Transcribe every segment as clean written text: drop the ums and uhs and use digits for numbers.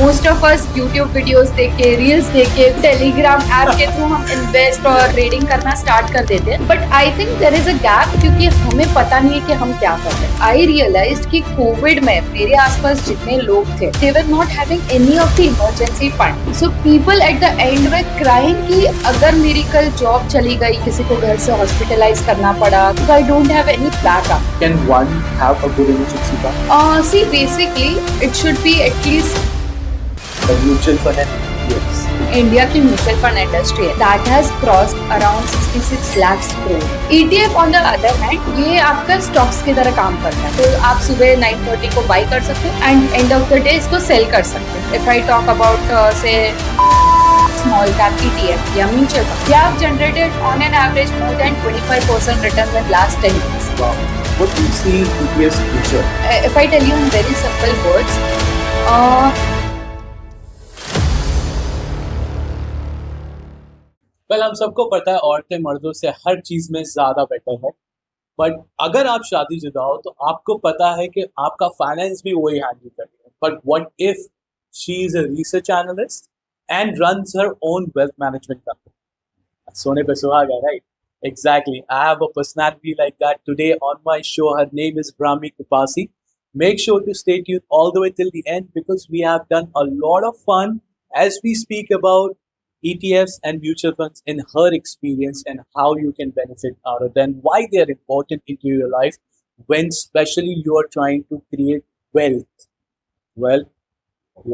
Most of us YouTube videos देख के, reels देख के, टेलीग्राम ऐप के थ्रू हम इन्वेस्ट और ट्रेडिंग करना स्टार्ट कर देते हैं. But I think there is a gap क्योंकि हमें पता नहीं है कि हम क्या कर रहे हैं. आई रियलाइज्ड कि कोविड में मेरे आसपास जितने लोग थे, they were not having any of the emergency fund. So people at the end were crying कि अगर मेरी कल जॉब चली गई, किसी को घर से हॉस्पिटलाइज करना पड़ा, तो I don't have any backup. Can one have a good emergency fund? See, basically, it should be at least The mutual fund and ETFs. India की म्यूचुअल फंड इंडस्ट्री है that has crossed around 66 lakhs crore. ETF on the other hand, ये आपका stocks की तरह काम करता है. तो आप सुबह 9:30 को बाई कर सकते हो and end of the day इसको सेल कर सकते हो. इफ आई टॉक अबाउट से small cap ETF या mutual fund, they have generated on an average more than 25% returns in last 10 years. Wow. What do you see in ETFs future? If I tell you in very simple words, Well, हम सबको पता है औरतें मर्दों से हर चीज में ज्यादा बेटर है. बट अगर आप शादीशुदा हो तो आपको पता है कि आपका फाइनेंस भी वही हैंडल करेगा. But what if she is a research analyst and runs her own wealth management company? सोने पे सुहागा, right? Exactly. I have a personality like that today on my show. Her name is Brahmi Kupasi. Make sure to stay tuned all the way till the end because we have done a lot of fun as we speak about ETFs and mutual funds in her experience and how you can benefit out of them, why they are important into your life when especially you are trying to create wealth. Well,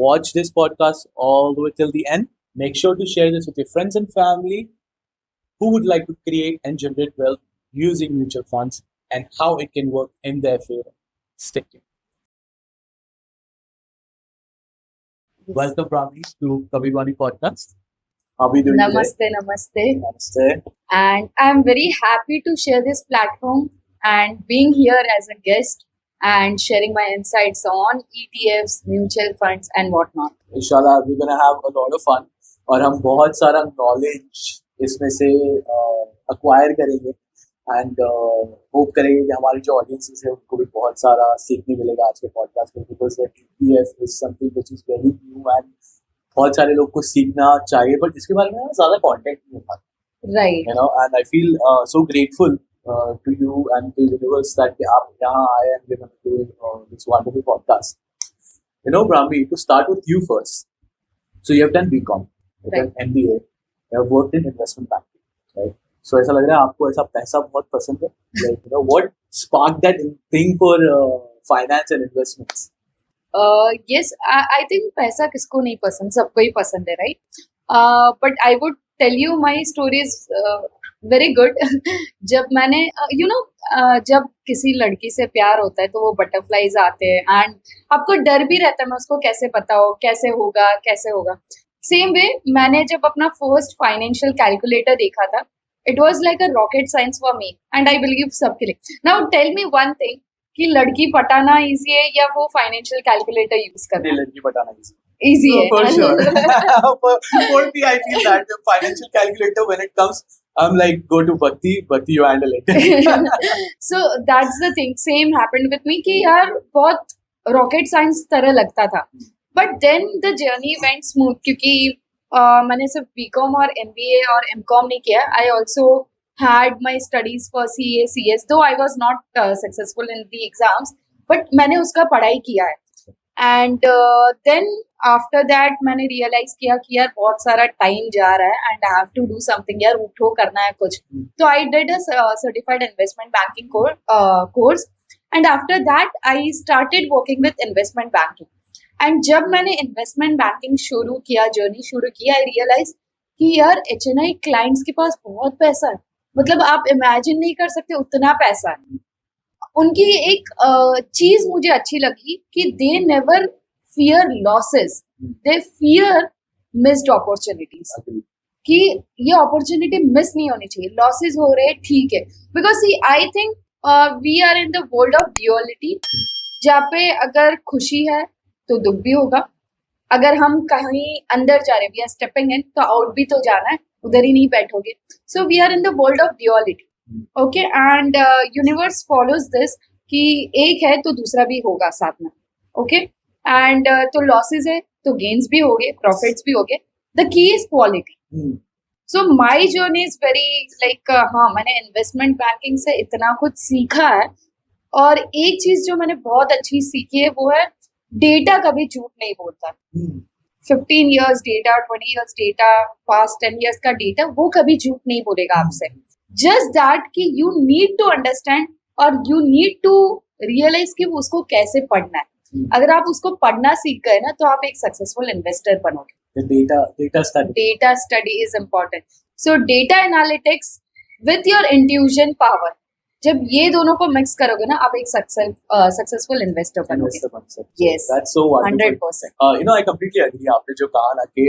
watch this podcast all the way till the end. Make sure to share this with your friends and family who would like to create and generate wealth using mutual funds and how it can work in their favor. Stay tuned. Welcome, Brahmi, to Kabirwani Podcast. How are we doing namaste, today? namaste. Namaste. And I'm very happy to share this platform and being here as a guest and sharing my insights on ETFs, mutual funds and whatnot. Inshallah, we're going to have a lot of fun और हम बहुत सारा knowledge इसमें से acquire करेंगे and hope करेंगे कि हमारी जो audiences है उनको भी बहुत सारा सीखने मिलेगा आज के podcast में because the ETF is something which is very new and बहुत सारे लोग को सीखना चाहिए बट इसके बारे में ज़्यादा content नहीं हो पाता. Right. You know, and I feel so grateful to you and to the universe that आप यहाँ आए and we're going to do this wonderful podcast. You know, Brahmi, to start with you first. So you have done BCom, you have done MBA, you have worked in investment banking, right? So ऐसा लग रहा है आपको ऐसा पैसा बहुत पसंद है. Like, you know, what sparked that thing for finance and investments? Yes, I think पैसा किसको नहीं पसंद, सबको ही पसंद है, right? But I would tell you my story is very good. जब मैंने जब किसी लड़की से प्यार होता है तो वो बटरफ्लाईज आते हैं एंड आपको डर भी रहता है मैं उसको कैसे पता हो कैसे होगा. सेम वे मैंने जब अपना फर्स्ट फाइनेंशियल कैलकुलेटर देखा था, it was like a rocket science for me and I believe सबके लिए. Now tell me one thing कि लड़की पटाना इजी है या वो फाइनेंशियल कैलकुलेटर यूज करना? लड़की पटाना easy है. for sure. For me, I feel that the financial calculator when it comes, I'm like, go to Bhakti, you handle it. So that's the thing. Same happened with me कि यार बहुत rocket science तरह लगता था. But then the journey went smooth क्योंकि मैंने सिर्फ BCom और MBA और MCom नहीं किया. I also had my studies for CA, CS, though I was not successful in the exams, but मैंने उसका पढ़ाई किया है. And then after that मैंने realize किया कि यार बहुत सारा टाइम जा रहा है and I have to do something. यार उठो करना है कुछ. तो I did a certified investment banking course and after that I started working with investment banking. And जब मैंने investment banking जर्नी शुरू किया I realized कि यार HNI clients के पास बहुत पैसा है. मतलब आप इमेजिन नहीं कर सकते उतना पैसा है. उनकी एक चीज मुझे अच्छी लगी कि they never fear losses, they fear missed opportunities. कि ये अपॉर्चुनिटी मिस नहीं होनी चाहिए. लॉसेस हो रहे ठीक है because I think we are in the world of duality जहाँ पे अगर खुशी है तो दुख भी होगा. अगर हम कहीं अंदर जा रहे हैं, वी आर स्टेपिंग इन, तो आउट भी तो जाना है, उधर ही नहीं बैठोगे. So we are in the world of duality. Okay and universe follows this कि एक है तो दूसरा भी होगा साथ में. ओके एंड तो लॉसेस है तो गेन्स भी हो गए, प्रॉफिट्स भी हो गए. The key is quality. Hmm. So my journey is very like, हाँ मैंने इन्वेस्टमेंट बैंकिंग से इतना कुछ सीखा है. और एक चीज जो मैंने बहुत अच्छी सीखी है वो है डेटा कभी झूठ नहीं बोलता. Hmm. 15 years data, 20 years data, past 10 years का डेटा, वो कभी झूठ नहीं बोलेगा आपसे. जस्ट दैट कि यू नीड टू अंडरस्टैंड और यू नीड टू रियलाइज कि उसको कैसे पढ़ना है. अगर आप उसको पढ़ना सीख गए ना तो आप एक सक्सेसफुल इन्वेस्टर बनोगे. The data study. Data study is important. So data analytics with your intuition power, जब ये दोनों को मिक्स करोगे ना आप एक सक्सेसफुल इन्वेस्टर बनोगे. Investor concept. Yes, That's so wonderful. 100%. I completely agree. आपने जो कहा ना कि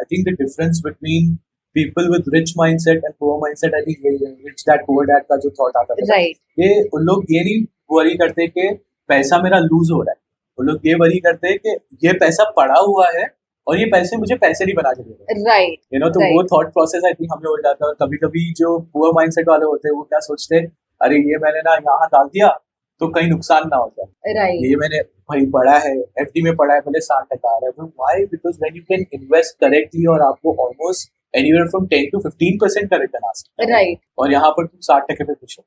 I think the difference between people with rich mindset and poor mindset, I think ये rich dad poor dad का जो thought आता है, Right. ये उन लोग ये नहीं वरी करते कि पैसा मेरा लूज हो रहा है. उन लोग ये वरी करते हैं कि ये पैसा पड़ा हुआ है और ये पैसे मुझे पैसे नहीं बना के दे रहे. Right. तो Right. वो थॉट प्रोसेस आई थिंक हमें हो जाता है. और कभी कभी जो पुअर माइंडसेट वाले होते हैं वो क्या सोचते हैं, अरे ये मैंने ना यहाँ डाल दिया तो कहीं नुकसान ना हो जाए. Right. ये मैंने भाई पढ़ा है, एफडी में पढ़ा है, भले 60% आ रहा है. Why? Because when you can invest correctly और आपको ऑलमोस्ट एनीवेयर फ्रॉम 10 to 15% का रिटर्न आ सकता है. Right. और यहाँ पर तुम 60% पे खुश हो.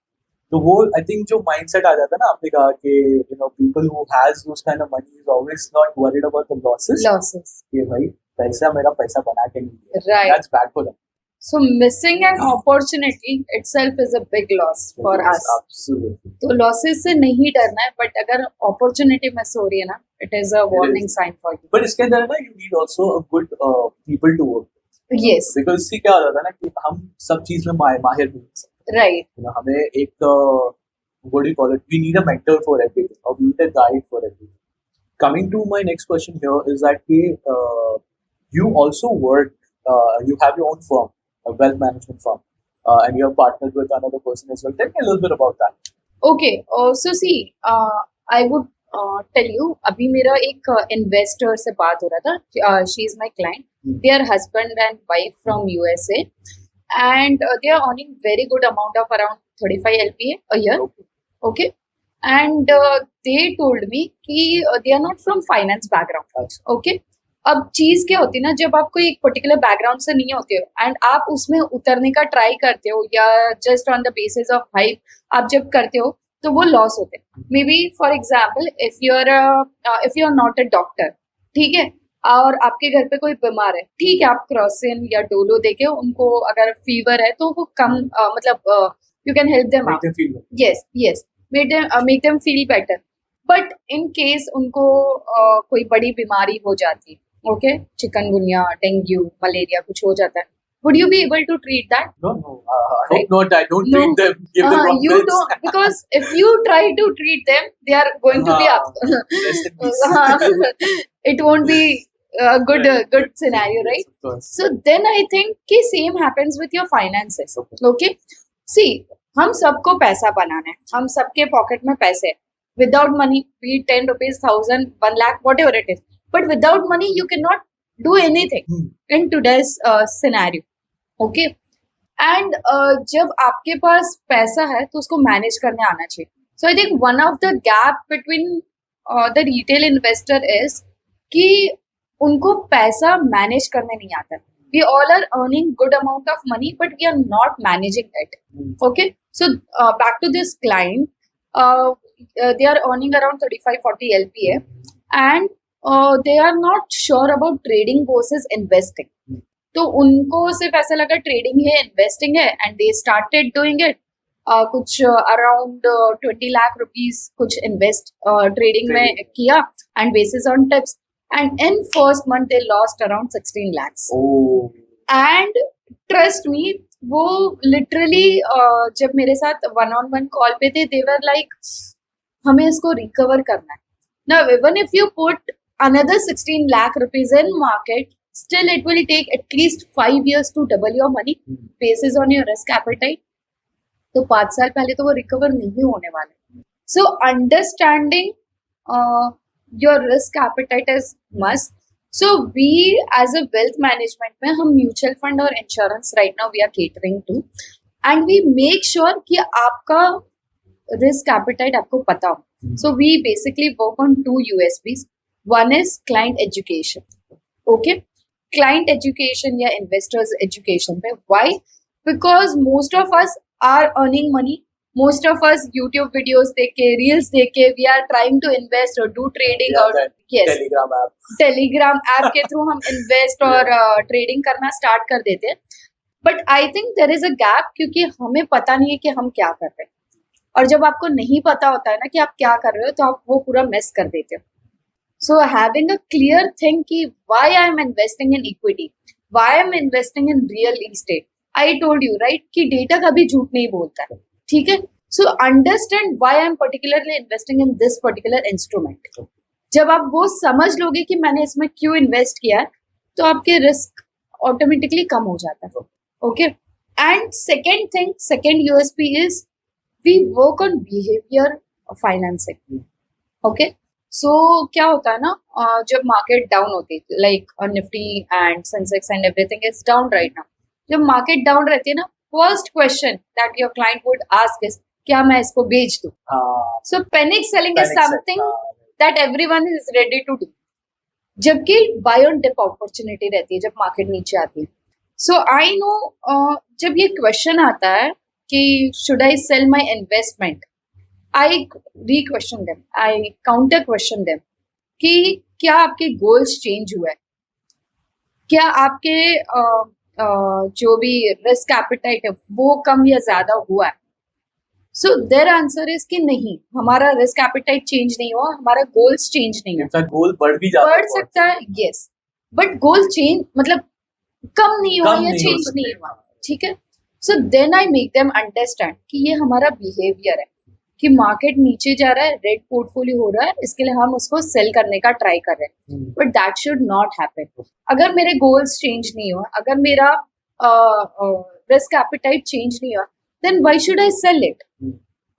तो वो आई थिंक जो माइंडसेट आ जाता है ना, आपने कहा कि people who has those kind of money is always not worried about the losses. Losses. कि भाई पैसा मेरा पैसा बना के नहीं दिया. Right. That's bad for them. So missing an opportunity itself is a big loss for Yes, us. Absolutely. तो लॉसेस से नहीं डरना है, बट अगर अपॉर्चुनिटी मिस हो रही है ना, it is a warning sign for you. But इसके अंदर ना you need also a good people to work with. Yes. Because इससे क्या हो जाता है ना कि हम सब चीज में माहिर नहीं हो सकते. Right. हमें एक what do you call it? We need a mentor for everything, or we need a guide for everything. Coming to my next question here is that you also work, you have your own firm, a wealth management firm, and you have partnered with another person as well. Tell me a little bit about that. Okay. So see, I would tell you, अभी मेरा एक investor से बात हो रहा था. She is my client. They are husband and wife from USA, and they are earning very good amount of around 35 LPA a year. Okay. And they told me कि they are not from finance background. Okay. अब चीज क्या होती है ना, जब आप कोई एक पर्टिकुलर बैकग्राउंड से नहीं होते हो एंड आप उसमें उतरने का ट्राई करते हो या just on the basis of hype आप जब करते हो तो वो लॉस होते हैं. Maybe for example if you are not a doctor, ठीक है, और आपके घर पे कोई बीमार है, ठीक है, आप क्रॉसिन या डोलो देके उनको अगर फीवर है तो वो कम मतलब you can help them Make out. them feel good. yes, make them feel better. But in case उनको कोई बड़ी बीमारी हो जाती है, ओके, चिकनगुनिया, डेंगू, मलेरिया कुछ हो जाता है, would you be able to treat that? No. I hope not. I don't No. treat them. Give them wrong You pills. don't, because if you try to treat them, they are going to be up. Rest in peace. It won't be a good scenario, right? Yes, of course. So then I think कि same happens with your finances. Okay. Okay? See, हम सबको पैसा बनाना है, हम सबके pocket में पैसे है. Without money, be it 10 rupees, 1000, 1 lakh, whatever it is. But without money, you cannot do anything in today's scenario. Okay? And जब आपके पास पैसा है तो उसको मैनेज करने आना चाहिए. So I think one of the gap between the retail investor is कि उनको पैसा मैनेज करने नहीं आता. We all are earning good amount of money, but we are not managing it. Okay, so back to this client, they are earning around 35-40 LPA, and they are not sure about trading versus investing. तो उनको सिर्फ ऐसा लगा trading है, investing है, and they started doing it. कुछ around 20 lakh rupees कुछ invest trading में किया and bases on tips, and in first month they lost around 16 lakhs. Oh. And trust me, वो literally जब मेरे साथ one-on-one call पे थे, they were like, हमें इसको recover करना है. Now even if you put another 16 lakh rupees in market, still it will take at least 5 years to double your money basis on your risk appetite. तो 5 साल पहले तो वो recover नहीं होने वाले. So understanding your risk appetite is must. So we as a wealth management में हम mutual fund और insurance right now we are catering to, and we make sure कि आपका risk appetite आपको पता हो. So we basically work on 2 USPs. One is client education. Okay, client education या investors education पे. Why? Because most of us are earning money. Most of us YouTube videos देख के, reels देख के, we are trying to invest और do trading. और yes, Telegram app के through हम इन्वेस्ट और ट्रेडिंग करना स्टार्ट कर देते हैं. But I think there is a gap, क्योंकि हमें पता नहीं है कि हम क्या कर रहे हैं. और जब आपको नहीं पता होता है ना कि आप क्या कर रहे हो, तो आप वो पूरा मिस कर देते हो. So having a clear thing कि why I am investing in equity, why I am investing in real estate. I told you right कि डेटा कभी झूठ नहीं बोलता है. ठीक है. So understand why I am particularly investing in this particular instrument. जब आप वो समझ लोगे कि मैंने इसमें क्यों इन्वेस्ट किया है, तो आपके रिस्क ऑटोमेटिकली कम हो जाता है. Okay. And second thing, second USP is we work on behavior financing. Okay. So क्या होता है ना, जब मार्केट डाउन होती है, like Nifty and Sensex and everything is down right now. जब मार्केट डाउन रहती है ना, first question that your client would ask is, क्या मैं इसको बेच दूं? So panic selling is something that everyone is ready to do. जबकि बाय ऑन डिप अपॉर्चुनिटी रहती है जब मार्केट नीचे आती है. सो आई नो जब ये क्वेश्चन आता है कि should I sell my investment, I re-question them, I counter question them कि क्या आपके गोल्स चेंज हुए हैं, क्या आपके जो भी रिस्क एपेटाइट है वो कम या ज्यादा हुआ है. सो देयर आंसर इज कि नहीं, हमारा रिस्क एपेटाइट चेंज नहीं हुआ, हमारा गोल्स चेंज नहीं हुआ. गोल बढ़ सकता है, यस, बट गोल चेंज मतलब कम नहीं हुआ या चेंज नहीं हुआ. ठीक है. So then I make them understand कि ये हमारा बिहेवियर है, कि मार्केट नीचे जा रहा है, रेड पोर्टफोलियो हो रहा है, इसके लिए हम उसको सेल करने का ट्राई कर रहे हैं. But that should not happen. अगर मेरे गोल्स चेंज नहीं हुआ, अगर मेरा रिस्क एपेटाइट चेंज नहीं हुआ, then why should I sell it?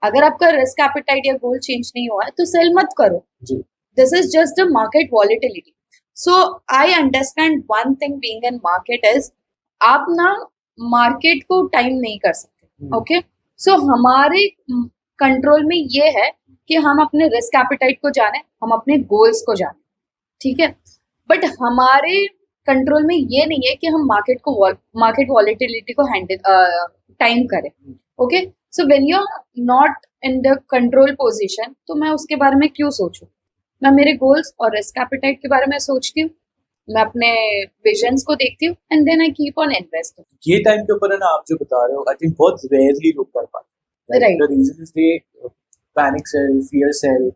अगर आपका रिस्क एपेटाइट या गोल चेंज नहीं हुआ है तो सेल मत करो. This is just the market volatility. So I understand one thing being in market is, आप ना मार्केट को टाइम नहीं कर सकते. ओके. सो हमारे कंट्रोल में ये है कि हम अपने रिस्क एपेटाइट को जाने, हम अपने गोल्स को जाने. ठीक है. बट हमारे कंट्रोल में ये नहीं है कि हम मार्केट वॉलेटिलिटी को हैंडल टाइम करें. Okay. So when you are not in the control position, तो मैं उसके बारे में क्यों सोचूं? मैं मेरे गोल्स और रिस्क एपेटाइट के बारे में सोचती हूँ, मैं अपने विजन्स को देखती हूँ, and then I keep on investing. ये टाइम के ऊपर है ना, आप जो बता रहे हो, आई थिंक बहुत रेयरली लोग कर पाते हैं. Right. The reason is they panic sell, fear sell.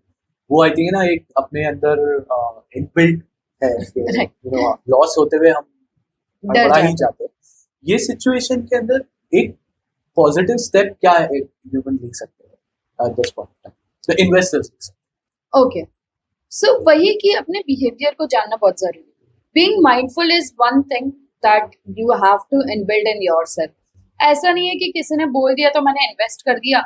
वो आई थिंक ना एक अपने अंदर इनबिल्ट है कि यू नो लॉस होते हुए हम बढ़ा ही जाते हैं. ये सिचुएशन के अंदर एक पॉजिटिव स्टेप क्या है एक ह्यूमन ले सकते हैं एट दिस पॉइंट, तो इन्वेस्टर्स ले सकते हैं. ओके. सो वही कि अपने बिहेवियर को जानना बहुत जरूरी है. Being mindful is one thing that you have to inbuild in yourself. ऐसा नहीं है कि किसी ने बोल दिया तो मैंने इन्वेस्ट कर दिया,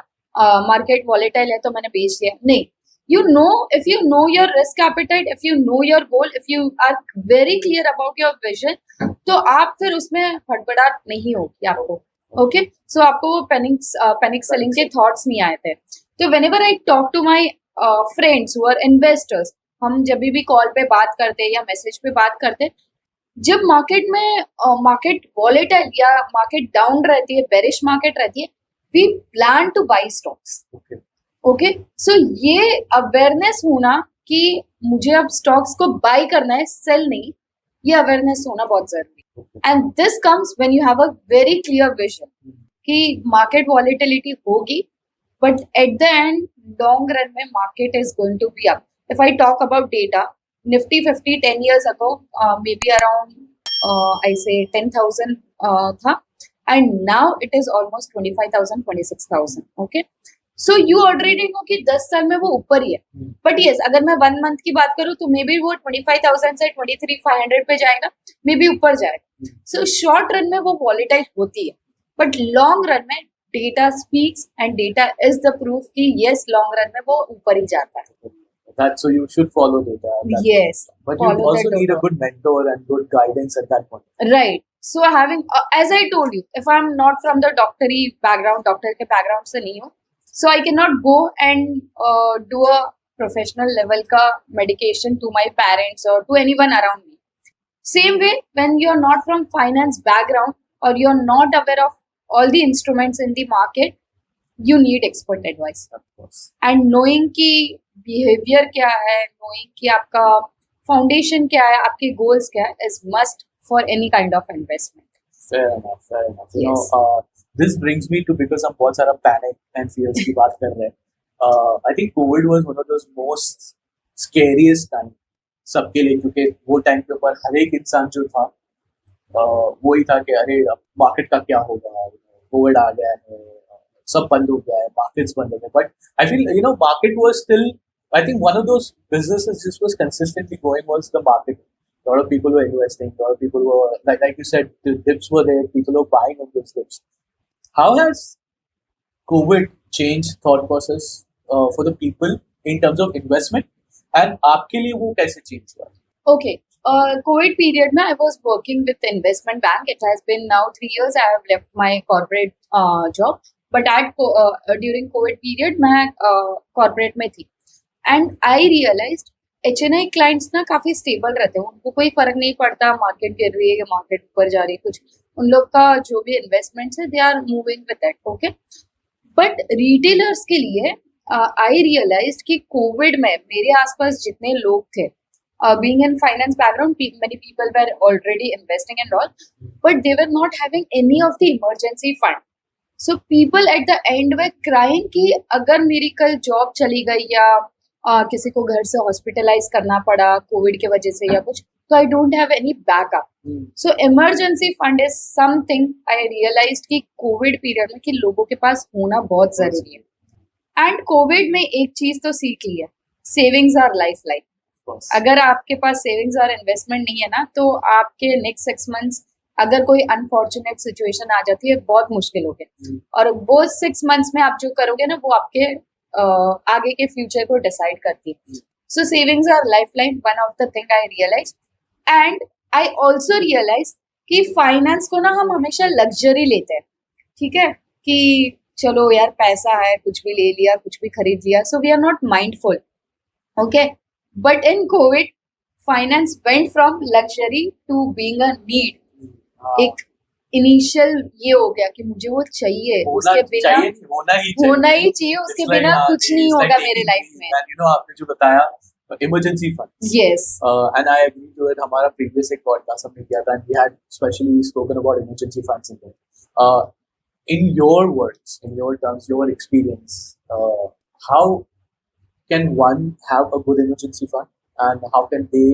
मार्केट वॉलेटाइल है तो मैंने बेच दिया. नहीं. You know, if you know your risk appetite, if you know your goal, if you are very clear about your vision, तो आप फिर उसमें हड़बड़ाहट नहीं होगी आपको. ओके. सो आपको वो पैनिक सेलिंग के थॉट्स नहीं आए थे. तो whenever I talk to my friends who are investors, हम जब भी कॉल पे बात करते हैं या मैसेज पे बात करते हैं, जब मार्केट में मार्केट वॉलेटाइल या मार्केट डाउन रहती है, बेरिश मार्केट रहती है, we plan to buy stocks. Okay. So ये अवेयरनेस होना कि मुझे अब स्टॉक्स को बाई करना है, सेल नहीं, ये अवेयरनेस होना बहुत जरूरी है. And this comes when you have a very clear vision कि मार्केट वॉलेटिलिटी होगी, but at the end long run में market is going to be up. If I talk about data, Nifty 50 10 years ago, maybe around, I say 10,000 tha, and now it is almost 25,000, 26,000. Okay. So you already know कि 10 साल में वो ऊपर ही है. But yes, अगर मैं 1 month की बात करूँ तो maybe वो 25,000 से 23,500 पे जाएगा, maybe ऊपर जाएगा. So short run में वो volatile होती है, but long run में data speaks and data is the proof कि yes, long run में वो ऊपर ही जाता है. That so you should follow data. Yes. But you also need a good mentor and good guidance at that point. Right. So having, as I told you, if I'm not from the doctory background, doctor के background से नहीं हूँ, so I cannot go and do a professional level का medication to my parents or to anyone around me. Same way, when you're not from finance background or you're not aware of all the instruments in the market, you need expert advice. Of course. And knowing कि behavior क्या है, knowing कि आपका foundation क्या है, आपके goals क्या है, is must for any kind of investment. Fair enough, fair enough. You Yes. know, this brings me to, because हम बहुत सारा panic and fears की बात कर रहे हैं. I think COVID was one of those most scariest time सबके लिए, क्योंकि वो टाइम के ऊपर हर एक इंसान जो था वही था कि अरे अब मार्केट का क्या होगा, कोविड आ गया है, सब बंद हो गया है, मार्केट्स बंद हो गए. But I feel market was still, I think one of those businesses just was consistently growing was the market. A lot of people were investing. A lot of people were, like you said, the dips were there. People were buying on those dips. How has COVID changed thought process for the people in terms of investment? And आपके लिए वो कैसे change हुआ? Okay. COVID period में I was working with investment bank. It has been now 3 years. I have left my corporate job. But during COVID period मैं corporate में थी. And I realized HNI clients ना काफी stable रहते हैं, उनको कोई फर्क नहीं पड़ता मार्केट गिर रही है या मार्केट ऊपर जा रही है, कुछ उन लोग का जो भी इन्वेस्टमेंट्स है they are moving with it. Okay, but retailers के लिए आई रियलाइज्ड कि कोविड में मेरे आसपास जितने लोग थे, being in finance background, many people were already investing and all, but they were not having any of the emergency fund. So people at the end were crying कि अगर मेरी कल जॉब चली गई या किसी को घर से हॉस्पिटलाइज करना पड़ा कोविड की वजह से या कुछ, तो I don't have any backup. So emergency fund is something I realised कि कोविड पीरियड में कि लोगों के पास होना बहुत जरूरी है. एंड कोविड में एक चीज तो सीख ली है, सेविंग्स आर लाइफ लाइन. अगर आपके पास सेविंग्स और इन्वेस्टमेंट नहीं है ना, तो आपके नेक्स्ट 6 मंथ्स अगर कोई अनफॉर्चुनेट सिचुएशन आ जाती है बहुत मुश्किल हो गया. और वो 6 मंथ्स में आप जो करोगे ना वो आपके आगे के फ्यूचर को डिसाइड करती है. So savings are life line, one of the thing I realise. And I also realise कि फाइनेंस को ना हम हमेशा लग्जरी लेते हैं. ठीक है कि चलो यार पैसा है, कुछ भी ले लिया, कुछ भी खरीद लिया, so we are not mindful. Okay, but in Covid finance went from luxury to being a need. एक इनिशियल ये हो गया कि मुझे वो चाहिए, उसके बिना होना ही चाहिए, उसके बिना कुछ नहीं होगा मेरे लाइफ में. आपने जो बताया emergency funds, yes, and I agree to it. हमारा प्रीवियस एक पॉडकास्ट हमने किया था and we had specially spoken about emergency funds in there. In your words, in your terms, your experience, how can one have a good emergency fund, and how can they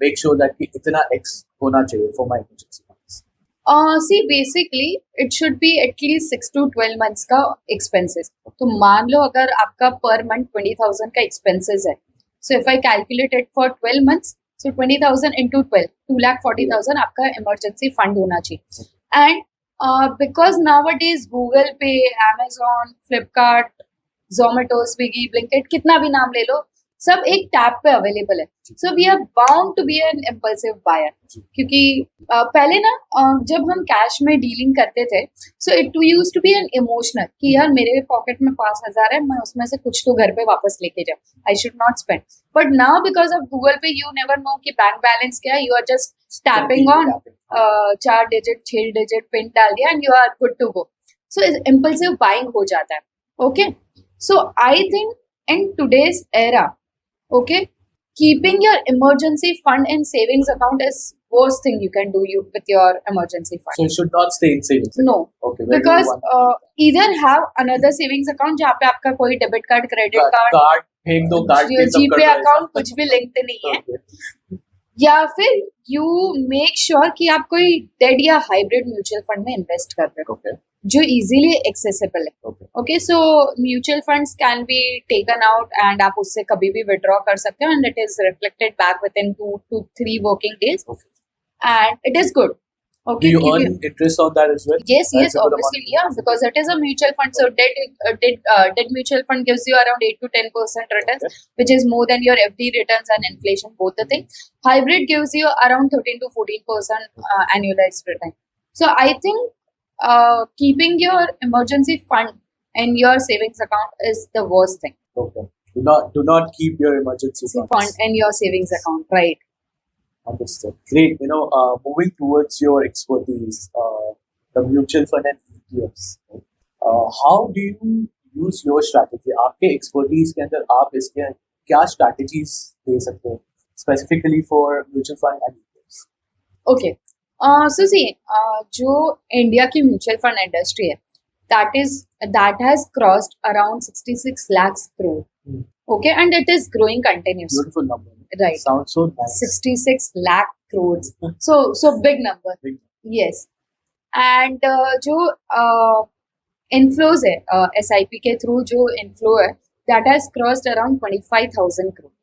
make sure that कि इतना X होना चाहिए for my emergency funds? See, basically it should be at least 6 to 12 months का expenses. तो मान लो अगर आपका per month 20,000 का expenses है, so if I calculate it for 12 months, so 20,000 into 12, 2,40,000 आपका emergency fund होना चाहिए. And because nowadays Google Pay, Amazon, Flipkart, Zomato, Swiggy, Blinkit, कितना भी नाम ले लो, सब एक टैप पे अवेलेबल है. So we are bound to be an impulsive buyer. क्योंकि पहले ना जब हम कैश में डीलिंग करते थे, so it used to be an emotional कि यार मेरे पॉकेट में 5,000 है, मैं उसमें से कुछ तो घर पे वापस लेके जाऊँ, I should not spend. But now because of Google Pay you never know कि बैंक बैलेंस क्या है, you are just tapping on 4 digit 6 digit pin डाल दिया and you are good to go. So impulsive buying हो जाता है. Okay, so I think in today's era, okay, keeping your emergency fund in savings account is worst thing you can do with your emergency fund. So it should not stay in savings. No. Okay. Because either have another savings account जहाँ पे आपका कोई debit card, credit card, फेंक दो, card जीपे account कुछ भी linked नहीं है. या फिर you make sure कि आप कोई डेड या हाइब्रिड म्यूचुअल फंड में इन्वेस्ट कर रहे हो, जो इजीली एक्सेसिबल है. Okay, so mutual funds can be taken out and आप उससे कभी भी विड्रॉ कर सकते हो and it is reflected back with in 2 to 3 working days and it is good. Okay, do you earn interest on that as well? Yes, obviously, yeah, because it is a mutual fund. So debt mutual fund gives you around 8 to 10% returns, which is more than your FD returns and inflation, both the things. Hybrid gives you around 13 to 14% annualized return. So I think keeping your emergency fund in your savings account is the worst thing. Okay. Do not keep your emergency fund in your savings account, right? Understood. Great. Moving towards your expertise, the mutual fund and ETFs. How do you use your strategy? आपके expertise के अंदर आप इसके क्या strategies दे सकते हो specifically for mutual fund and ETFs? Okay. So see, जो India की म्यूचुअल फंड इंडस्ट्री है, that has crossed around 66 lakhs crore. Hmm. Okay, and it is growing continuously. Beautiful number. Right. Sounds so nice. 66 lakh crores. So big number. Big. Yes. And जो inflows है, SIP के through जो inflow है, that has crossed around 25,000 crore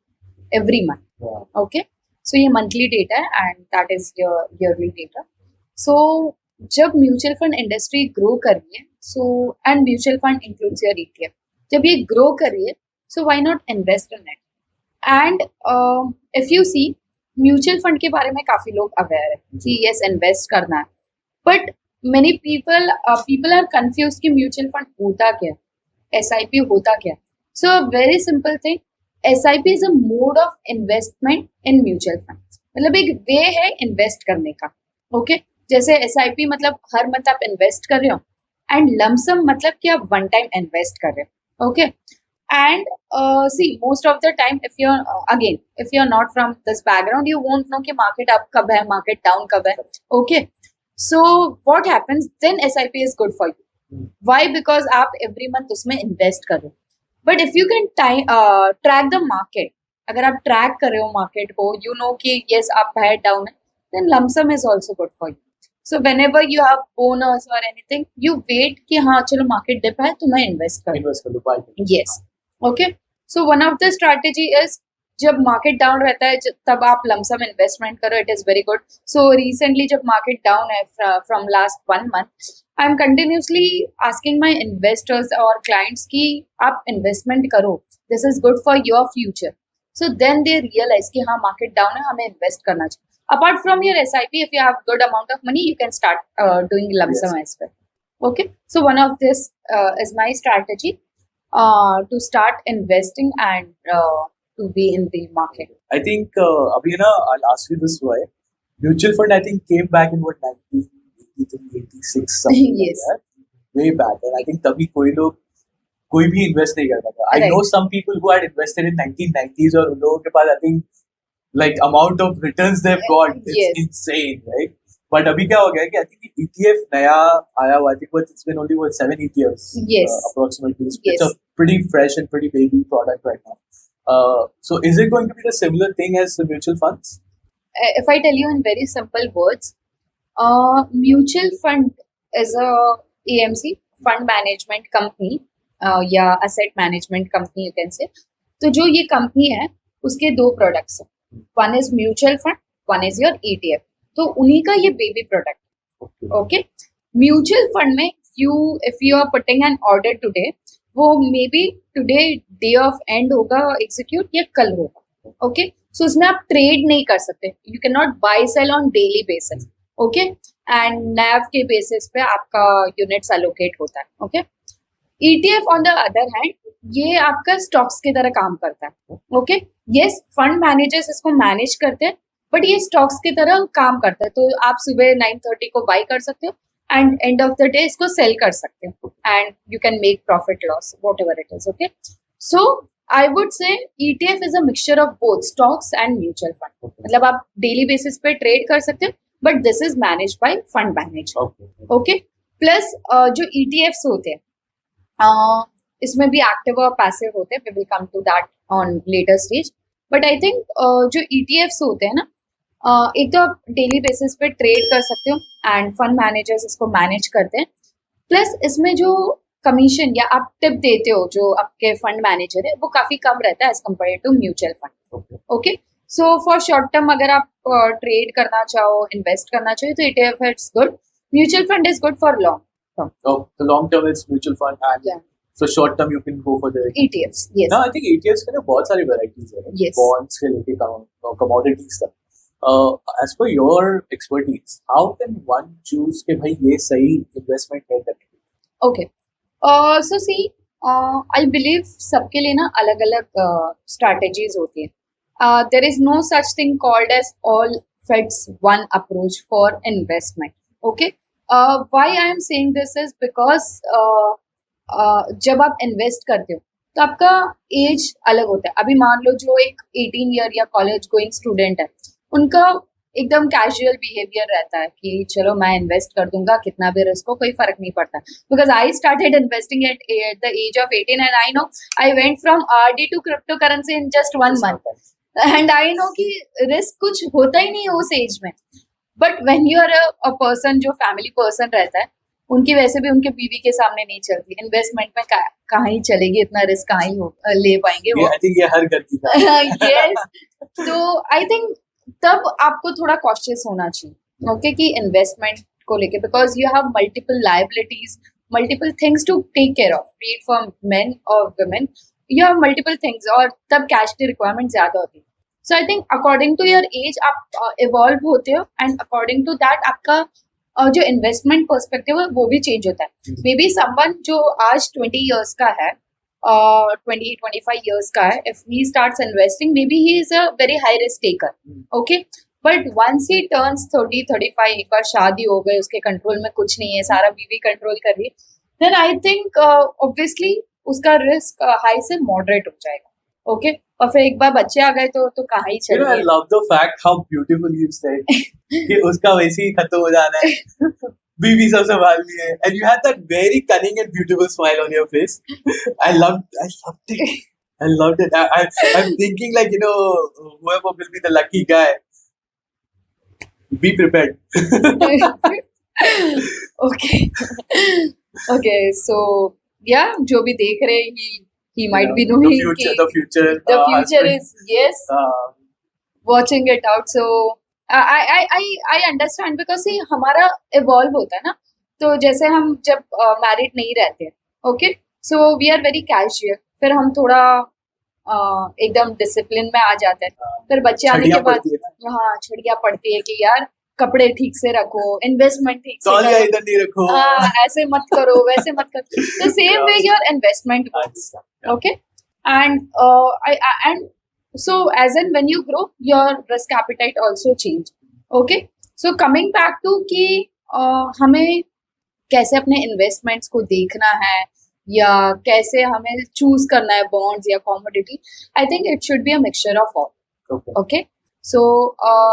every month. Yeah. Okay. So ये monthly data है and that is your yearly data. So जब mutual fund industry grow कर रही है, so and mutual fund includes your ETF, जब ये grow कर रही है, so why not invest in it. And if you see, mutual fund के बारे में काफी लोग अवेयर है कि यस इन्वेस्ट करना है, but many people are confuse कि म्यूचुअल फंड होता क्या है, SIP होता क्या है. So very simple thing, SIP is a mode of investment in mutual fund. मतलब एक वे है इन्वेस्ट करने का. ओके, जैसे SIP मतलब हर मंथ आप इन्वेस्ट कर रहे हो, एंड लमसम मतलब कि आप वन टाइम इन्वेस्ट कर रहे हो. Okay, and see most of the time if you are not from this background, you won't know कि मार्केट अप कब है, मार्केट डाउन कब है. Okay, so what happens then, SIP is good for you. Why? Because आप every month उसमें invest कर रहे हो. But if you can track the market, अगर आप ट्रैक कर रहे हो मार्केट को, यू नो कि यस आप है डाउन है, then lumpsum is also good for you. So whenever you have bonus or anything, you wait कि हाँ चलो मार्केट डिप है तो मैं इन्वेस्ट करूँ. Yes. Okay. So one of the strategy is, जब मार्केट डाउन रहता है तब आप लमसम इन्वेस्टमेंट करो. It is very good. So recently जब मार्केट डाउन है from last 1 month, I am continuously asking my investors और क्लाइंट्स कि आप इन्वेस्टमेंट करो, this is good for your future. So then they realise कि हाँ market down है, हमें इन्वेस्ट करना चाहिए. Apart from your SIP, if you have good amount of money, you can start doing lump sum as well. Okay, so one of this is my strategy to start investing and to be in the market. I think Abhina, I'll ask you this way. Mutual fund, I think, came back in what 1983, 86, something Yes. like that. Way back, and I think तभी कोई भी invest नहीं करता था. I Right. know some people who had invested in 1990s और उन लोगों के पास I think like amount of returns they've got, it's Yes. insane, right? But अभी क्या हो गया कि I think ETF नया आया हुआ, I think it's been only 7 8 years Yes. approximately. Yes. It's a pretty fresh and pretty baby product right now. So is it going to be the similar thing as the mutual funds? If I tell you in very simple words, mutual fund is a AMC, fund management company, या asset management company you can say. तो जो ये company है उसके 2 products हैं. One is mutual fund, one is your ETF. तो उन्हीं का ये baby product. Okay, mutual fund में if you are putting an order today, वो may be today day of and होगा एग्जीक्यूट या कल होगा. ओके, सो उसमें आप ट्रेड नहीं कर सकते. You can not buy sell on daily basis. Okay, and NAV के बेसिस पे आपका यूनिट्स एलोकेट होता है. Okay, ETF on the other hand, ये आपका स्टॉक्स की तरह काम करता है. ओके, यस, फंड मैनेजर्स इसको मैनेज करते हैं, बट ये स्टॉक्स की तरह काम करता है. तो आप सुबह 9:30 को बाई कर सकते हो and end of the day इसको सेल कर सकते हो, and you can make profit loss what ever it is. Okay, so I would say ETF is a mixture of both stocks and mutual fund. मतलब आप daily basis पे trade कर सकते हो, but this is manage by fund manager. Okay, plus जो ETFs होते हैं, इसमें भी एक्टिव और पैसिव होते हैं. We will come to that on later stage. But I think जो ETFs होते हैं ना, एक तो आप डेली बेसिस पे ट्रेड कर सकते हो एंड फंड मैनेजर्स इसको मैनेज करते हैं. प्लस इसमें जो कमीशन या आप टिप देते हो जो आपके फंड मैनेजर है, वो काफी कम रहता है as compare to mutual fund. Okay, so for short term अगर आप ट्रेड करना चाहो, इन्वेस्ट करना चाहो, तो ETF is good. Mutual fund is good for long. Oh, the long term is mutual fund, and Yeah. for short term you can go for the ETFs. Yes. Now I think ETFs के ना बहुत सारी varieties है. Yes. Bonds के लेके commodities तक. As per your expertise, how can one choose कि भाई ये सही investment है करने? Okay. So see, I believe सबके लिए ना अलग अलग strategies होती हैं. There is no such thing called as all fits one approach for investment. Okay. Why I am saying this is because जब आप इन्वेस्ट करते हो तो आपका एज अलग होता है. अभी मान लो जो एक 18 ईयर या कॉलेज गोइंग स्टूडेंट है, उनका एकदम कैजुअल बिहेवियर रहता है कि चलो मैं इन्वेस्ट कर दूंगा, कितना भी रिस्क हो कोई फर्क नहीं पड़ता. Because I started investing at the age of 18 and I know I went from RD to crypto currency in just 1 month. And I know कि रिस्क कुछ होता ही नहीं है उस एज में. But when you are a person जो family person रहता है, उनकी वैसे भी उनके बीवी के सामने नहीं चलती. इन्वेस्टमेंट में कहाँ ही चलेगी, इतना रिस्क कहाँ ही ले पाएंगे वो. आई थिंक ये हर घर की बात है. यस. तो आई थिंक तब आपको थोड़ा कॉशियस होना चाहिए. ओके कि इन्वेस्टमेंट को लेके, because you have multiple liabilities, multiple things to take care of, be it for men और women. You have multiple things और तब कैश की रिक्वायरमेंट ज्यादा होती है. So I think according to your age आप इवॉल्व होते हो एंड अकॉर्डिंग टू दैट आपका जो इन्वेस्टमेंट पर्सपेक्टिव है वो भी चेंज होता है. मे बी समवन जो आज 20 years का है, 20-25 years का है, if he starts investing, maybe he is a very high risk taker. Okay, but once he turns 30-35, एक बार शादी हो गई, उसके कंट्रोल में कुछ नहीं है, सारा बीवी कंट्रोल कर रही है, then I think obviously उसका रिस्क हाई से मॉडरेट हो जाएगा. ओके और फिर एक बार बच्चे आ गए तो कहाँ ही You know, I चलेंगे. love the fact how beautiful you said कि उसका वैसे ही खत्म हो जाना है, बीवी सब संभालनी है, and you had that very cunning and beautiful smile on your face. I loved it. I loved it. I'm thinking like, you know, whoever will be the lucky guy, be prepared. Okay. Okay, so yeah, जो भी देख रहे हैं, he might be knowing the future husband is, yes, uh, watching it out. So I understand because see हमारा evolve होता है ना. तो जैसे हम जब married नहीं रहते, okay, so we are very casual. फिर हम थोड़ा एकदम डिसिप्लिन में आ जाते हैं. फिर बच्चे आने के बाद हाँ छड़ियाँ पड़ती है कि यार कपड़े ठीक से रखो, इन्वेस्टमेंट ठीक से तौलिया करो, इधर नहीं रखो, ऐसे मत करो, वैसे मत करो. The same way your investment works. Okay, and so as in when you grow, your risk appetite also change. Okay, so coming back to कि हमें कैसे अपने इन्वेस्टमेंट्स को देखना है या कैसे हमें चूज करना है बॉन्ड्स या commodity. I think it should be a mixture of all. Okay so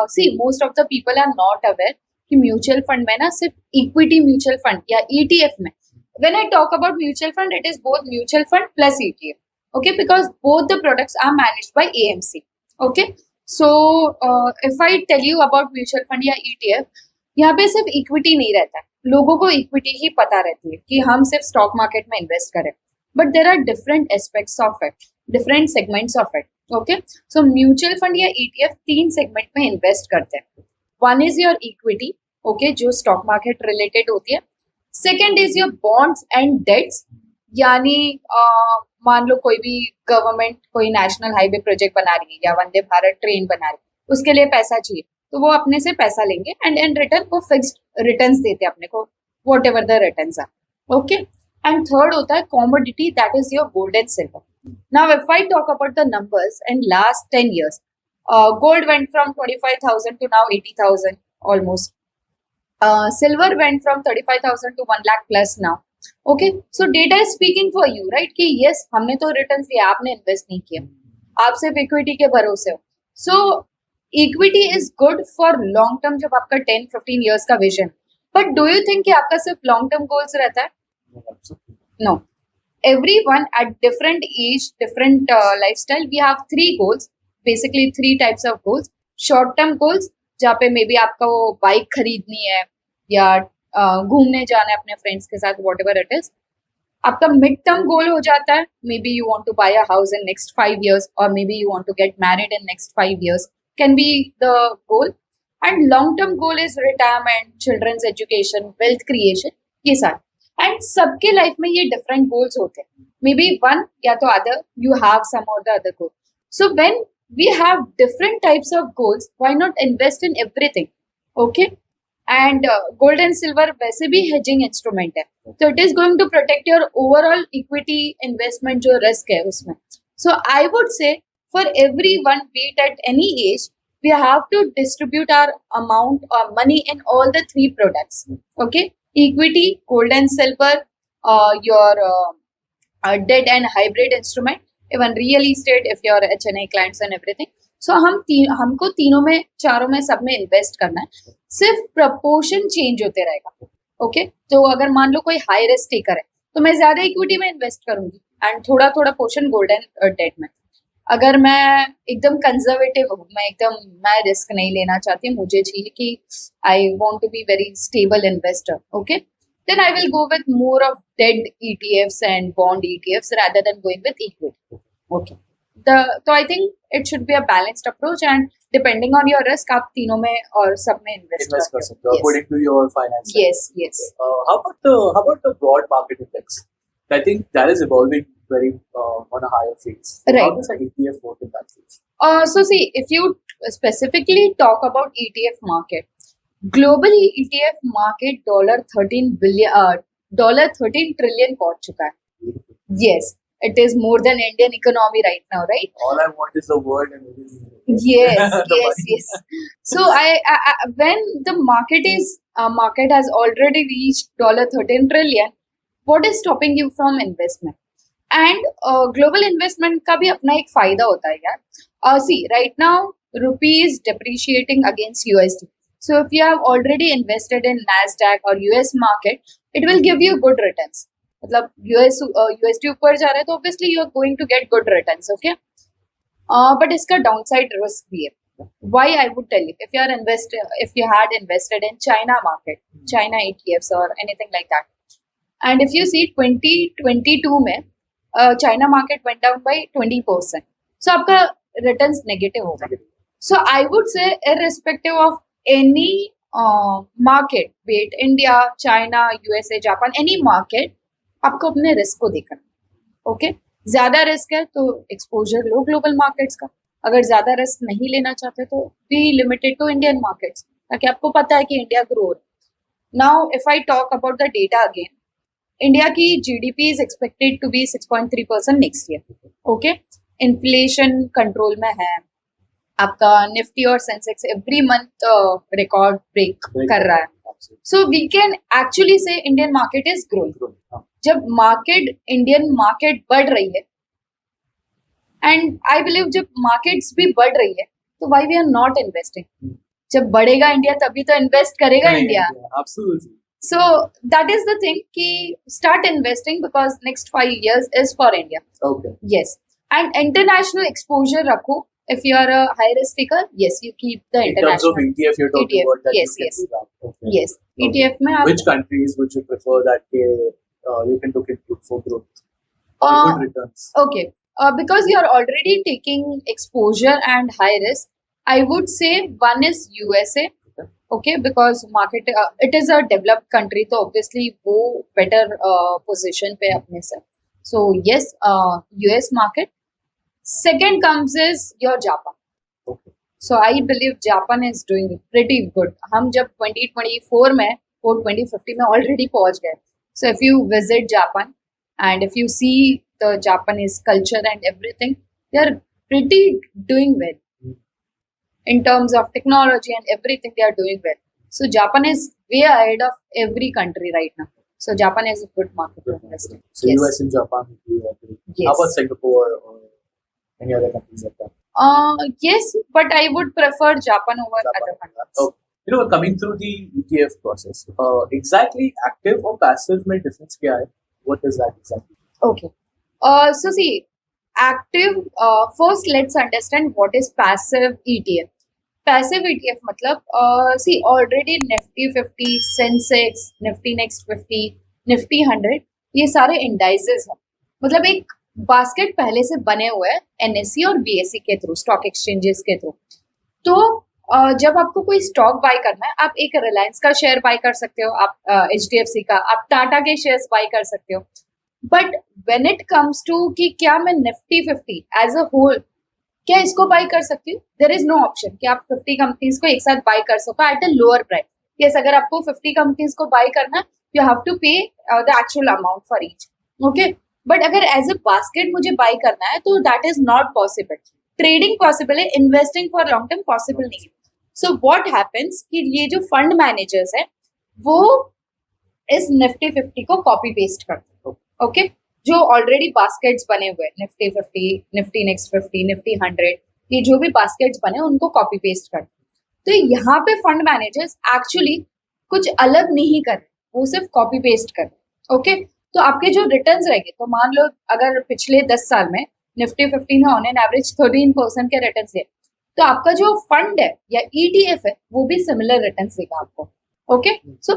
see most of the people are not aware कि म्यूचुअल फंड में ना सिर्फ इक्विटी म्यूचुअल फंड या ईटीएफ में, when I talk about mutual fund it is both mutual fund plus ETF. Okay because both the products are managed by AMC. Okay so if I tell you about mutual fund या ETF, यहाँ पे सिर्फ equity नहीं रहता है. लोगों को equity ही पता रहती है कि हम सिर्फ स्टॉक मार्केट में इन्वेस्ट करें, but there are different aspects of it, different segments of it. Okay so mutual fund या ईटीएफ 3 सेगमेंट में इन्वेस्ट करते हैं. One is your equity, okay, जो स्टॉक मार्केट रिलेटेड होती है. Second is your bonds and debts, यानी मान लो कोई भी गवर्नमेंट कोई नेशनल हाईवे प्रोजेक्ट बना रही है या वंदे भारत ट्रेन बना रही है, उसके लिए पैसा चाहिए तो वो अपने से पैसा लेंगे एंड इन रिटर्न वो फिक्स्ड रिटर्न्स देते हैं अपने को, whatever the returns are. Okay and third होता है commodity, that is your gold and silver. Now if I talk about the numbers in last 10 years, gold went from 25,000 to now 80,000 almost. Silver went from 35,000 to 1 lakh plus now. Okay, so data is speaking for you, right? कि yes, हमने तो returns दिया, आपने invest नहीं किया, आप सिर्फ equity के भरोसे हो. So equity is good for long term जब आपका 10-15 years का vision. But do you think कि आपका सिर्फ लॉन्ग टर्म गोल्स रहता है? No. Everyone at different age, different lifestyle, we have 3 goals, basically 3 types of goals. Short term goals, जहाँ पे मे बी आपका वो बाइक खरीदनी है या घूमने जाना है अपने फ्रेंड्स के साथ, वॉट एवर इट इज. आपका मिड टर्म गोल हो जाता है, maybe you want to buy a house in next 5 years और maybe you want to get married in next 5 years, can be the goal. And long term goal is retirement, children's education, wealth creation, ये सारे. And सबके life में ये different goals होते हैं. May be one या तो other you have some और the other goal. So when we have different types of goals, why not invest in everything? Okay, and gold and silver वैसे भी hedging instrument है, so it is going to protect your overall equity investment जो risk है उसमें. So I would say for everyone, be it at any age, we have to distribute our amount or money in all the three products. Okay, equity, gold and silver, your debt and hybrid instrument, even real estate if you're HNI clients and everything. So हमको तीनों में, चारों में, सब में invest करना है. सिर्फ प्रपोर्शन चेंज होते रहेगा. ओके, तो अगर मान लो कोई हाई रिस्क टेकर है तो मैं ज्यादा इक्विटी में इन्वेस्ट करूंगी एंड थोड़ा थोड़ा पोर्शन गोल्ड एंड डेट में. अगर मैं एकदम कंजर्वेटिव हूँ, मैं रिस्क नहीं लेना चाहती, मुझे चाहिए कि I want to be very stable investor, okay, then I will go with more of debt ETFs and bond ETFs rather than going with equity. Okay. So I think it should be a balanced approach and depending on your risk, आप तीनों में और सब में invest कर सकते हो according to your finances. Yes. How about the broad market index? I think that is evolving very on a higher phase. Right. How does an ETF work in that phase? So see, if you specifically talk about ETF market, global ETF market $13 trillion पहुंच चुका है. Yes, it is more than Indian economy right now, right? All I want is the word and Yes. So I when the market has already reached $13 trillion, what is stopping you from investment? And global investment का भी अपना एक फायदा होता है यार. See, right now rupee is depreciating against USD. So if you have already invested in Nasdaq or US market, it will give you good returns. मतलब USD ऊपर जा रहा है तो obviously you are going to get good returns, okay? But इसका downside risk भी है. Why I would tell you, if you had invested in China market, China ETFs or anything like that, and if you see 2022 में China market went down by 20%, so आपका returns negative होगा. So I would say irrespective of any market, be it India, China, USA, Japan, any market, आपको अपने risk को देखना. Okay, ज्यादा risk है तो एक्सपोजर लो ग्लोबल मार्केट्स का. अगर ज्यादा रिस्क नहीं लेना चाहते तो be limited to Indian markets, ताकि आपको पता है कि इंडिया ग्रो है. Now if I talk about the data again, India की GDP is expected to be 6.3% next year. Okay, inflation control में है. आपका निफ्टी और Sensex every month record break कर रहा है. So we can actually say Indian market is growing. जब Indian market बढ़ रही है, एंड आई बिलीव जब मार्केट्स भी बढ़ रही है तो why we are not investing. जब बढ़ेगा इंडिया तभी तो इन्वेस्ट करेगा India. So that is the thing कि start investing because next 5 years is for India. Okay. Yes. And international exposure रखो. If you are a high risk taker, yes, you keep the international. In terms of ETF, you're talking about that. Yes. You can do that. Okay. Yes. ETF में आप Which countries would you prefer that you can look into for growth? Good returns. Okay. Because you are already taking exposure and high risk, I would say one is USA. Okay, because market it is a developed country, तो obviously वो better position पे अपने से. So yes, US market. Second comes is your Japan. Okay. So I believe Japan is doing pretty good. हम जब 2024 में और 2050 में already पहुंच गए. So if you visit Japan and if you see the Japanese culture and everything, they are pretty doing well. In terms of technology and everything, they are doing well. So Japan is way ahead of every country right now. So Japan is a good market to invest in. So Yes. US and Japan would be agree. Yes. How about Singapore or any other countries like that? Yes, but I would prefer Japan over other countries. Okay. Coming through the ETF process, exactly active or passive में difference क्या है? What is that exactly? Okay. So see, active. First, let's understand what is passive ETF. Passive ETF मतलब see already Nifty 50, Sensex, Nifty Next 50, Nifty 100 ये सारे indices हैं. मतलब एक basket पहले से बने हुए हैं NSE और BSE के थ्रू, स्टॉक एक्सचेंजेस के थ्रू. तो जब आपको कोई स्टॉक बाय करना है, आप एक रिलायंस का शेयर बाय कर सकते हो, आप HDFC का, आप टाटा के शेयर्स बाय कर सकते हो. But when it comes to कि क्या मैं निफ्टी 50 एज अ होल क्या इसको बाय कर सकती हूँ, देयर इज नो ऑप्शन कि आप 50 कंपनीज को एक साथ बाय कर सको at a lower price. Yes, अगर आपको 50 कंपनीज को बाय करना है, you have to pay the actual amount for each. Okay, but अगर एज अ बास्केट मुझे बाय करना है तो that is not possible. Trading possible है, investing for long term possible नहीं है. सो व्हाट हैपेंस कि ये जो फंड मैनेजर्स है वो इस निफ्टी 50 को कॉपी पेस्ट करते हैं. ओके, जो ऑलरेडी बास्केट्स बने हुए हैं, निफ्टी 50, निफ्टी नेक्स्ट 50, निफ्टी 100, ये जो भी बास्केट्स बने उनको कॉपी पेस्ट करते हैं. तो यहाँ पे फंड मैनेजर्स एक्चुअली कुछ अलग नहीं कर रहे, वो सिर्फ कॉपी पेस्ट कर रहे. ओके, तो आपके जो रिटर्न्स रहेंगे, तो मान लो अगर पिछले 10 साल में निफ्टी 50 में ऑन एन एवरेज 13% के रिटर्न्स दिए, तो आपका जो फंड है या ETF है वो भी सिमिलर रिटर्न्स देगा आपको. ओके, सो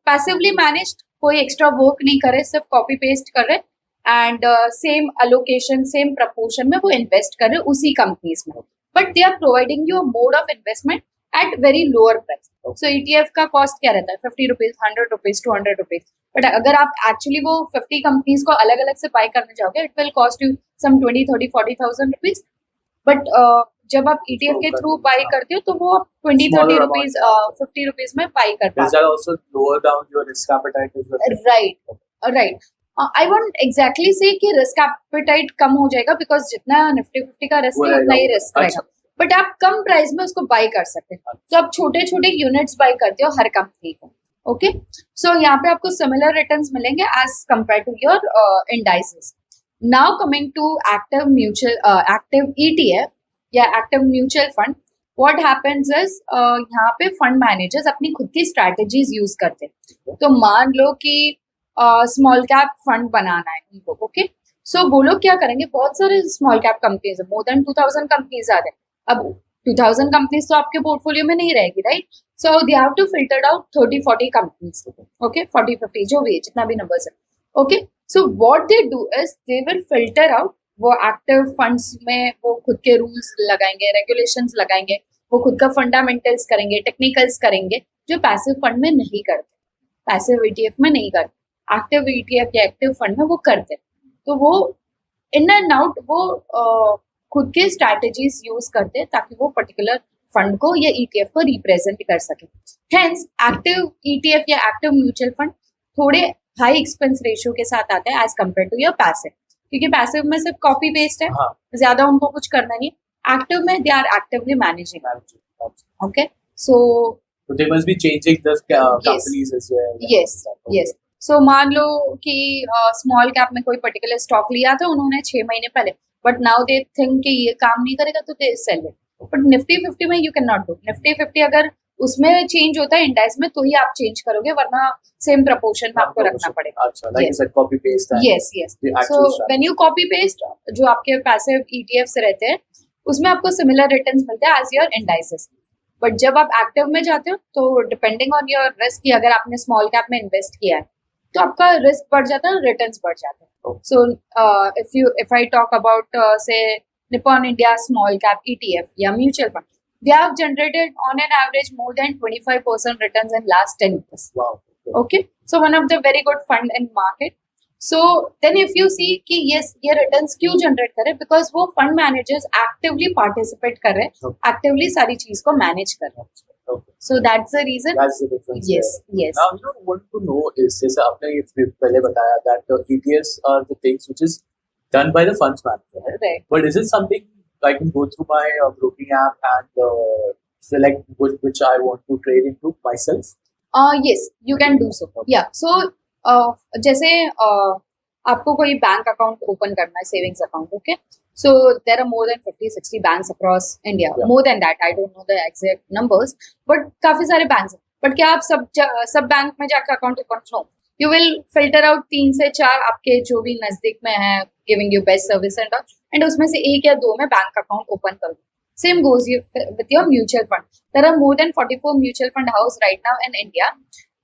पैसिवली मैनेज्ड, कोई एक्स्ट्रा वर्क नहीं करे, सिर्फ कॉपी पेस्ट कर रहे and same allocation same proportion में वो इन्वेस्ट कर रहे उसी कंपनीज में, but they are providing you a mode of investment at very lower price. So ETF का कॉस्ट क्या रहता है? 50 रुपीज, 100 रुपीज, 200 रुपीज. बट अगर आप एक्चुअली वो 50 कंपनीज को अलग अलग से बाय करने जाओगे, it will cost you some 20, 30, 40,000 rupees. But जब आप ETF के थ्रू बाय करते हो तो वो आप 20, 30 रुपीज, 50 रुपीज में बाय कर पाते हो. राइट. आई वोंट एग्जैक्टली से कि रिस्क एपेटाइट कम हो जाएगा, बिकॉज जितना निफ्टी 50 का रिस्क है उतना ही रिस्क रहेगा, बट आप कम प्राइस में उसको बाय कर सकते हैं. तो आप छोटे छोटे यूनिट्स बाय करते हो हर कंपनी को. ओके, सो यहाँ पे आपको सिमिलर रिटर्न्स मिलेंगे as compare to your indices. Now coming to active ETF या active mutual fund, what happens is यहाँ पे फंड मैनेजर्स अपनी खुद की स्ट्रैटेजीज यूज करते हैं. तो मान लो कि स्मॉल कैप फंड बनाना है उनको. ओके, सो वो लोग क्या करेंगे, बहुत सारे स्मॉल कैप कंपनीज है, मोर देन 2000 कंपनीज आ रहे हैं. अब 2000 कंपनीज तो आपके पोर्टफोलियो में नहीं रहेगी, right? So they have to filter out 30-40 companies. Okay, 40-50 जो भी है, जितना भी नंबर्स है. Okay, so what they do is they will filter out, वो एक्टिव फंड्स में वो खुद के रूल्स लगाएंगे, रेगुलेशंस लगाएंगे, वो खुद का फंडामेंटल्स करेंगे, टेक्निकल्स करेंगे, जो पैसिव फंड में नहीं करते, पैसिव ETF में नहीं करते. एक्टिव ETF या एक्टिव फंड में वो करते. तो वो इन एंड आउट वो खुद के स्ट्रैटेजीज यूज करते हैं ताकि वो पर्टिकुलर फंड को या ETF को रिप्रेजेंट कर सके. हेंस एक्टिव ETF या एक्टिव म्यूचुअल फंड थोड़े हाई एक्सपेंस रेशियो के साथ आते हैं as compare to your passive, क्योंकि पैसिव में सिर्फ कॉपी पेस्ट है, ज्यादा उनको कुछ करना नहीं. एक्टिव में they are actively managing. Okay, so they must be changing the companies as well. Yes. So मान लो कि स्मॉल कैप में कोई पर्टिकुलर स्टॉक लिया था उन्होंने 6 महीने पहले, बट नाउ दे थिंक कि ये काम नहीं करेगा तो they sell it. But Nifty 50 में you can not do. Nifty 50 अगर उसमें चेंज होता है इंडेक्स में तो ही आप चेंज करोगे, वरना सेम प्रपोर्शन में आपको रखना पड़ेगा. अच्छा, like you said, copy paste. Yes. So when you copy paste, जो आपके पैसिव ETFs रहते हैं उसमें आपको सिमिलर रिटर्न्स मिलते हैं एज योर इंडाइसेस. बट जब आप एक्टिव में जाते हो तो डिपेंडिंग ऑन योर रिस्क, कि अगर आपने स्मॉल कैप में इन्वेस्ट किया है तो आपका रिस्क बढ़ जाता है, रिटर्न्स बढ़ जाते हैं. सो इफ आई टॉक अबाउट से Nippon India small cap ETF या mutual fund, they have generated on an average more than 25% returns in last 10 years. Wow. Okay, so one of the very good fund in market. So then if you see कि ये returns क्यों generate करे, because वो fund managers actively participate कर रहे हैं, actively सारी चीज को manage कर रहे हैं. So that's the reason. That's the difference. Yes. Now, what to know is, जैसे आपने ये पहले बताया that the ETFs are the things which is done by the funds manager. Right. But is it something I can go through my broking app and select which I want to trade into myself? Yes, you can do so. Yeah. So जैसे आपको कोई bank account open करना है, savings account. Okay, so there are more than 50-60 banks across India. Yeah. More than that, I don't know the exact numbers, but काफी सारे banks हैं. But क्या आप सब बैंक में जाकर account open? No, you will filter out 3 से 4 आपके जो भी नजदीक में है, giving you best service and उसमें से 1 या 2 में बैंक अकाउंट ओपन करो. Same goes with your mutual fund. There are more than 44 mutual fund house right now in India,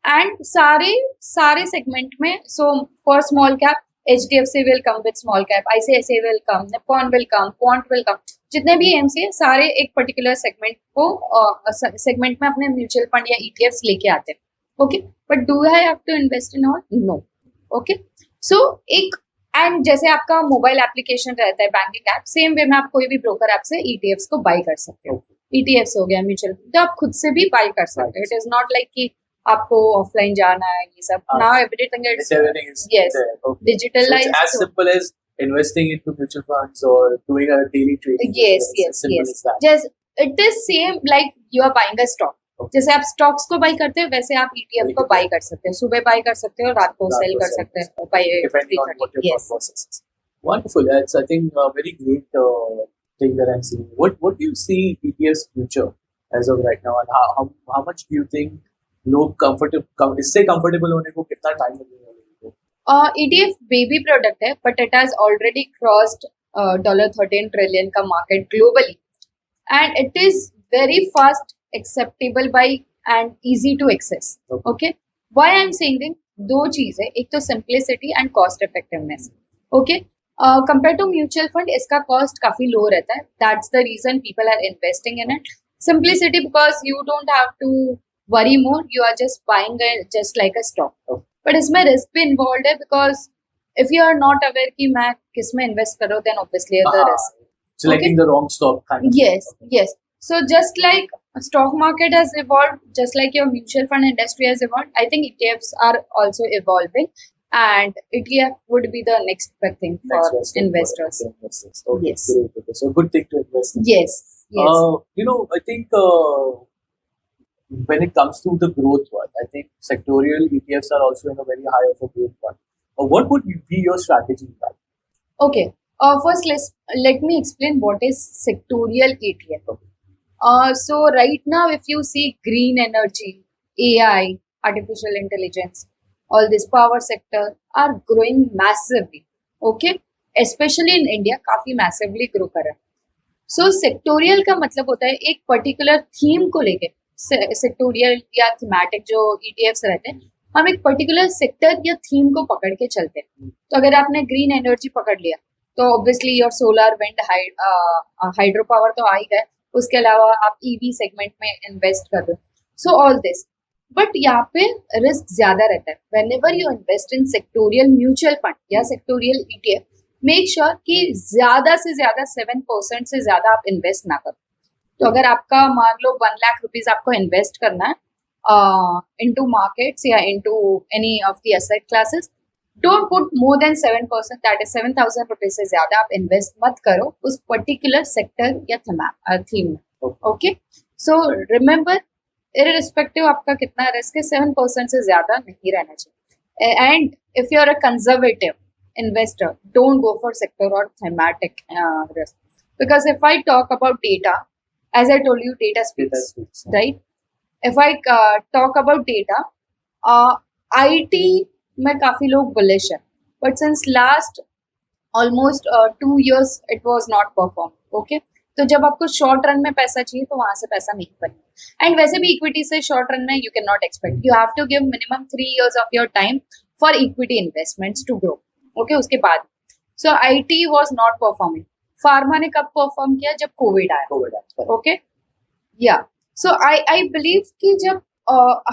and सारे सेगमेंट में. So for small cap HDFC will come with small cap, ICICI will come, Nippon will come, Quant will come. जितने भी AMC है सारे एक particular segment में अपने mutual fund या ETFs लेके आते हैं. Okay, but do I have to invest in all? No. Okay, so and जैसे आपका मोबाइल एप्लीकेशन रहता है बैंकिंग ऐप, सेम वे में आप कोई भी ब्रोकर ऐप से ETFs को बाय कर सकते हो. ETFs हो गया, म्यूचुअल तो आप खुद से भी बाय कर सकते हो. इट इज नॉट लाइक कि आपको ऑफलाइन जाना है, ये सब. Now everything is digitalised. So it's as simple as investing into mutual funds or doing a daily trading. Yes, It's yes, as simple yes. as that. Just it is same like you are buying a stock. Okay. जैसे आप stocks को by करते हैं वैसे आप ETF को by कर सकते हैं, सुबह बाई कर सकते हैं और रात को सेल कर सकते हैं by Depending on what your 3:30. thought Yes. process is. Wonderful. That's, I think, a very great thing that I'm seeing. What do you see ETF's future as of right now, and how much do you think लोग इससे comfortable होने को कितना time लगेगा? ETF baby product है, but it has already crossed $13 trillion का market globally, and it is very fast acceptable by and easy to access. Okay. Why I'm saying that? दो चीज है, एक तो simplicity and cost effectiveness. Okay. Compared to mutual fund, इसका cost काफी low रहता है. That's the reason people are investing in it. Simplicity because you don't have to worry more. You are just buying it just like a stock. Okay. But इसमें risk भी involved है because if you are not aware कि मैं किस में invest कर रहा हूँ, then obviously the risk. Selecting the wrong stock kind of Yes, thing. yes. So just like stock market has evolved, just like your mutual fund industry has evolved, I think ETFs are also evolving, and ETF would be the next big thing for Next best thing for investors. investors. Okay, Yes. great. Okay. So good thing to invest in. Yes, yes. I think when it comes to the growth one, I think sectorial ETFs are also in a very high of a growth one. What would be your strategy in that? Okay. First, let me explain what is sectorial ETF. Okay. So right now, if you see green energy, AI, artificial intelligence, all this power sector are growing massively. Okay, especially in India, काफी massively grow कर रहा है. So sectorial का मतलब होता है एक particular theme को लेके sectorial या thematic जो ETFs रहते हैं, हम एक particular sector या theme को पकड़ के चलते हैं. तो अगर आपने green energy पकड़ लिया, तो obviously your solar, wind, hydro power तो आ ही गए. उसके अलावा आप EV सेगमेंट में इन्वेस्ट कर रहे हो. सो ऑल दिस, बट यहाँ पे रिस्क ज्यादा रहता है. Whenever you invest in sectoral mutual fund या सेक्टोरियल ETF, मेक श्योर कि ज्यादा से ज्यादा 7% से ज्यादा आप इन्वेस्ट ना करो. तो अगर आपका मान लो 1 लाख रुपीज आपको इन्वेस्ट करना है इनटू मार्केट्स या into any of the asset classes, don't put more than 7%, that is 7,000 rupees से ज्यादा आप इन्वेस्ट मत करो उस पर्टिकुलर सेक्टर या थीम में. ओके, सो रिमेंबर, इररिस्पेक्टिव आपका कितना रिस्क है, 7% से ज्यादा नहीं रहना चाहिए. And if you are a conservative investor, don't go for sector or thematic risk, because if I talk about data, as I told you, data speaks, right? If I talk about data, IT में काफी लोग bullish है, but since last almost 2 years it was not perform. Okay, तो जब आपको short run में पैसा चाहिए तो वहां से पैसा नहीं बनेगा. एंड वैसे भी इक्विटी से शॉर्ट रन में you can not expect, you have to give minimum 3 years of your time for equity investments to grow. Okay, उसके बाद so IT was not performing. Pharma ने कब परफॉर्म किया? जब कोविड आया. ओके, या सो आई बिलीव कि जब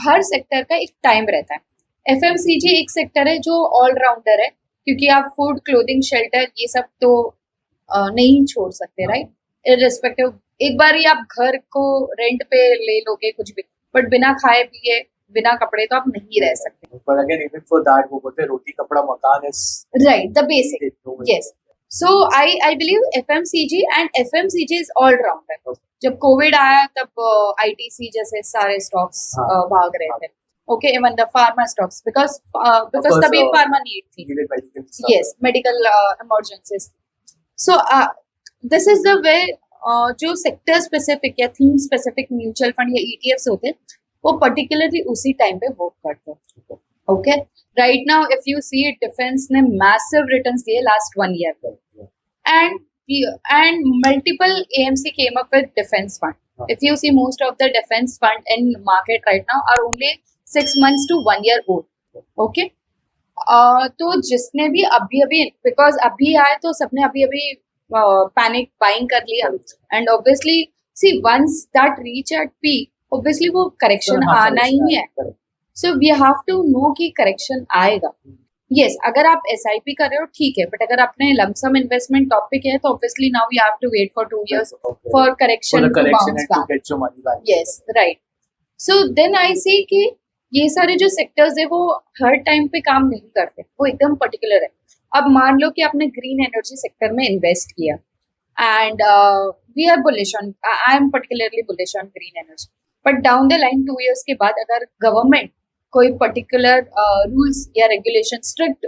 हर सेक्टर का एक टाइम रहता है. एफएमसीजी एक सेक्टर है जो ऑलराउंडर है, क्योंकि आप फूड, क्लोथिंग, शेल्टर ये सब तो नहीं छोड़ सकते, राइट? इररिस्पेक्टिव, एक बार ही आप घर को रेंट पे ले लोगे कुछ भी, बट बिना खाए पिए, बिना कपड़े तो आप नहीं रह सकते. But again, even for that, वो बोलते हैं रोटी कपड़ा मकान is right, the basic. Yes. So I believe FMCG and FMCG is all rounder. जब कोविड आया तब ITC जैसे सारे स्टॉक्स भाग रहे थे. Okay, even the pharma stocks because तभी pharma need थी. Yes, medical emergencies. So this is the way जो सेक्टर स्पेसिफिक या थीम स्पेसिफिक म्यूचुअल फंड या ETFs होते हैं, वो पर्टिकुलरली उसी टाइम पे वर्क करते हैं. Okay, right now if you see defence ने मैसिव रिटर्न्स दिए लास्ट 1 year पे, and multiple AMC came up with defense fund. If you see, most of the defense fund in market right now are only 6 months to 1 year old. Okay, तो जिसने भी अभी because अभी आए तो सबने अभी पैनिक बाइंग कर लिया, and obviously see once that reach at peak, obviously वो करेक्शन आना ही है. So we have to know कि करेक्शन आएगा. यस, अगर आप SIP कर रहे हो ठीक है, बट अगर आपने लमसम इन्वेस्टमेंट टॉपिक है तो obviously now you have to wait for 2 years for correction to bounce back. Yes, right. So then I see कि ये सारे जो सेक्टर्स है वो हर टाइम पे काम नहीं करते, वो एकदम पर्टिकुलर है. अब मान लो कि आपने ग्रीन एनर्जी सेक्टर में इन्वेस्ट किया and we are bullish on, I am particularly bullish on green energy, but down the line 2 years के बाद अगर गवर्नमेंट कोई पर्टिकुलर रूल्स या रेगुलेशन, स्ट्रिक्ट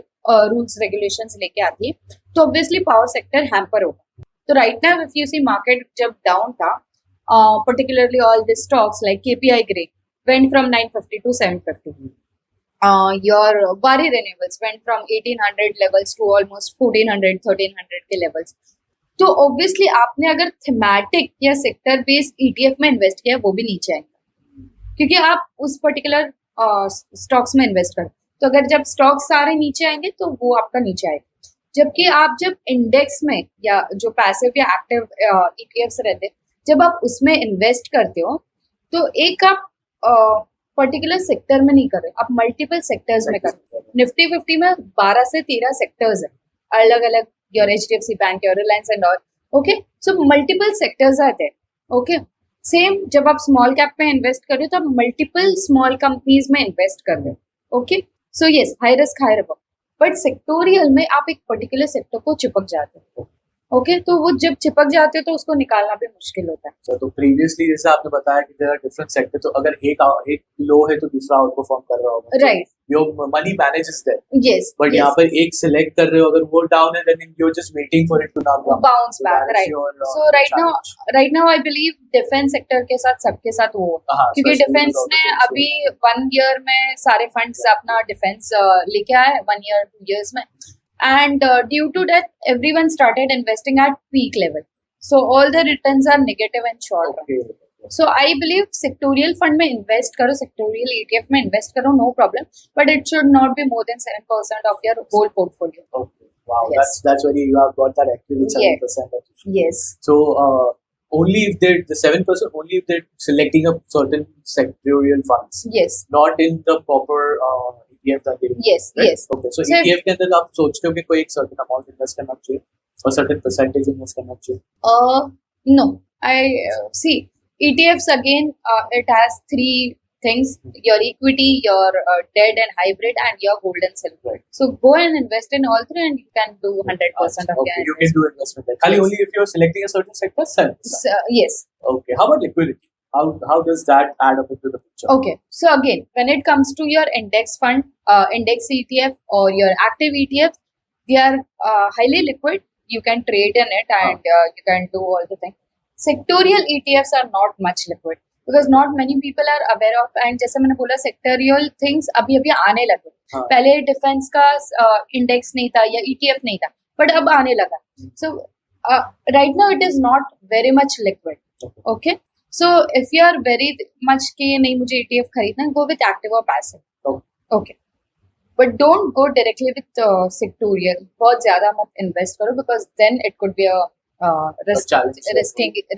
रूल्स रेगुलेशंस लेके आती है तो ऑब्वियसली पावर सेक्टर हैम्पर होगा. तो right now if you see market जब डाउन था, particularly all the stocks like KPI Grade went from 950 to 750. Your Bari Renewables went from 1800 levels to almost 1400, 1300 के levels. तो obviously आपने अगर thematic या sector based ETF में invest किया वो भी नीचे आएगा क्योंकि आप उस particular stocks में invest कर. तो अगर जब stocks सारे नीचे आएंगे तो वो आपका नीचे आएगा. जबकि आप जब इंडेक्स में या जो पैसिव या एक्टिव ETFs रहते, जब आप उसमें इन्वेस्ट करते हो तो एक आप पर्टिकुलर सेक्टर में नहीं कर रहे, आप मल्टीपल सेक्टर्स में कर रहे हो. निफ्टी 50 में 12 से 13 सेक्टर्स है, अलग अलग, your HDFC bank, your Reliance and all. Okay, so multiple sectors आते हैं. ओके, सेम जब आप स्मॉल कैप में इन्वेस्ट कर रहे हो तो आप मल्टीपल स्मॉल कंपनीज में इन्वेस्ट कर रहे हो. Okay, so yes, high risk high reward, but sectoral में आप एक पर्टिकुलर सेक्टर को चिपक जाते हो. ओके, तो वो जब चिपक जाते हो तो उसको निकालना भी मुश्किल होता है. तो प्रीवियसली जैसे आपने बताया कि देयर आर डिफरेंट सेक्टर, तो अगर एक लो है तो दूसरा आउट परफॉर्म कर रहा होगा. Right, your money manages that. Yes, but यहाँ पर एक सिलेक्ट कर रहे हो, अगर वो डाउन है then you are just waiting for it to now bounce back. Right, so right now I believe defence sector के साथ सबके साथ वो, क्योंकि डिफेंस ने अभी 1 year में सारे फंड्स अपना डिफेंस लेके आए 1 year 2 years में. And due to that, everyone started investing at peak level. So all the returns are negative and short run. So I believe sectorial fund में invest करो, sectorial ETF में invest करो, no problem. But it should not be more than 7% of your whole portfolio. Okay. Wow, Yes. that's very, you have got that actually 7%. Yes. So only if they're the 7%, only if they're selecting a certain sectorial funds, Yes. not in the proper ETF that they Yes. right? Yes. Okay, so So ETF के अंदर आप सोचते हो कि कोई एक certain amount invest करना चाहिए और certain percentage invest करना चाहिए? No. I see ETFs again. It has 3 things: your equity, your debt and hybrid, and your gold and silver. Right. So go and invest in all 3, and you can do 100% of Okay, your you can do investment there. Khali Yes. only if you're selecting a certain sector, 7%. So, yes. Okay, how about liquidity? How does that add up into the picture? Okay. So again, when it comes to your index fund, index ETF or your active ETF, they are highly liquid. You can trade in it and you can do all the things. Sectorial ETFs are not much liquid because not many people are aware of. And जैसे मैंने बोला, sectorial things अभी आने लगे. पहले defence का index नहीं था या ETF नहीं था, बट अब आने लगा. So right now it is not very much liquid. Okay. So if you are very much कि नहीं मुझे ETF खरीदना, go with active or passive. Okay. But don't go directly with sectorial. बहुत ज़्यादा मत invest करो because then it could be a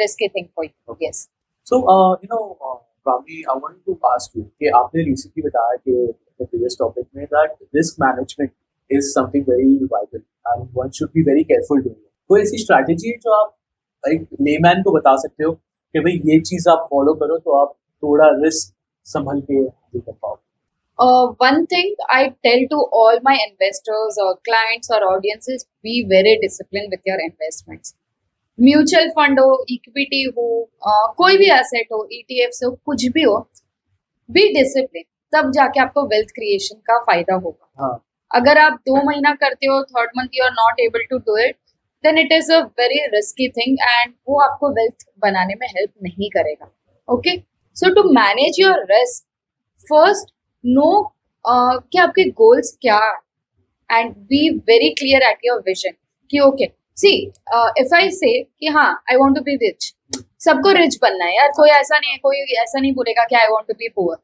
risky thing for you. Yes. So Brahmi, I wanted to ask you कि आपने recently बताया कि the previous topic में that risk management is something very vital and one should be very careful doing it. कोई ऐसी strategy है जो आप एक layman को बता सकते हो कि भाई ये चीज आप फॉलो करो तो आप थोड़ा रिस्क संभल के handle कर पाओ? One thing I tell to all my investors or clients or audiences: be very disciplined with your investments. Mutual fund हो, equity हो, कोई भी asset हो, ETFs हो, कुछ भी हो, be disciplined. तब जाके आपको wealth creation का फायदा होगा. अगर आप 2 महीना करते हो, 3rd month you are not able to do it, then it is a very risky thing and वो आपको wealth बनाने में help नहीं करेगा. Okay? So to manage your risk, first know कि आपके goals क्या हैं and be very clear at your vision कि okay, see if I say कि हाँ I want to be rich, सबको rich बनना है यार, कोई ऐसा नहीं बोलेगा कि I want to be poor.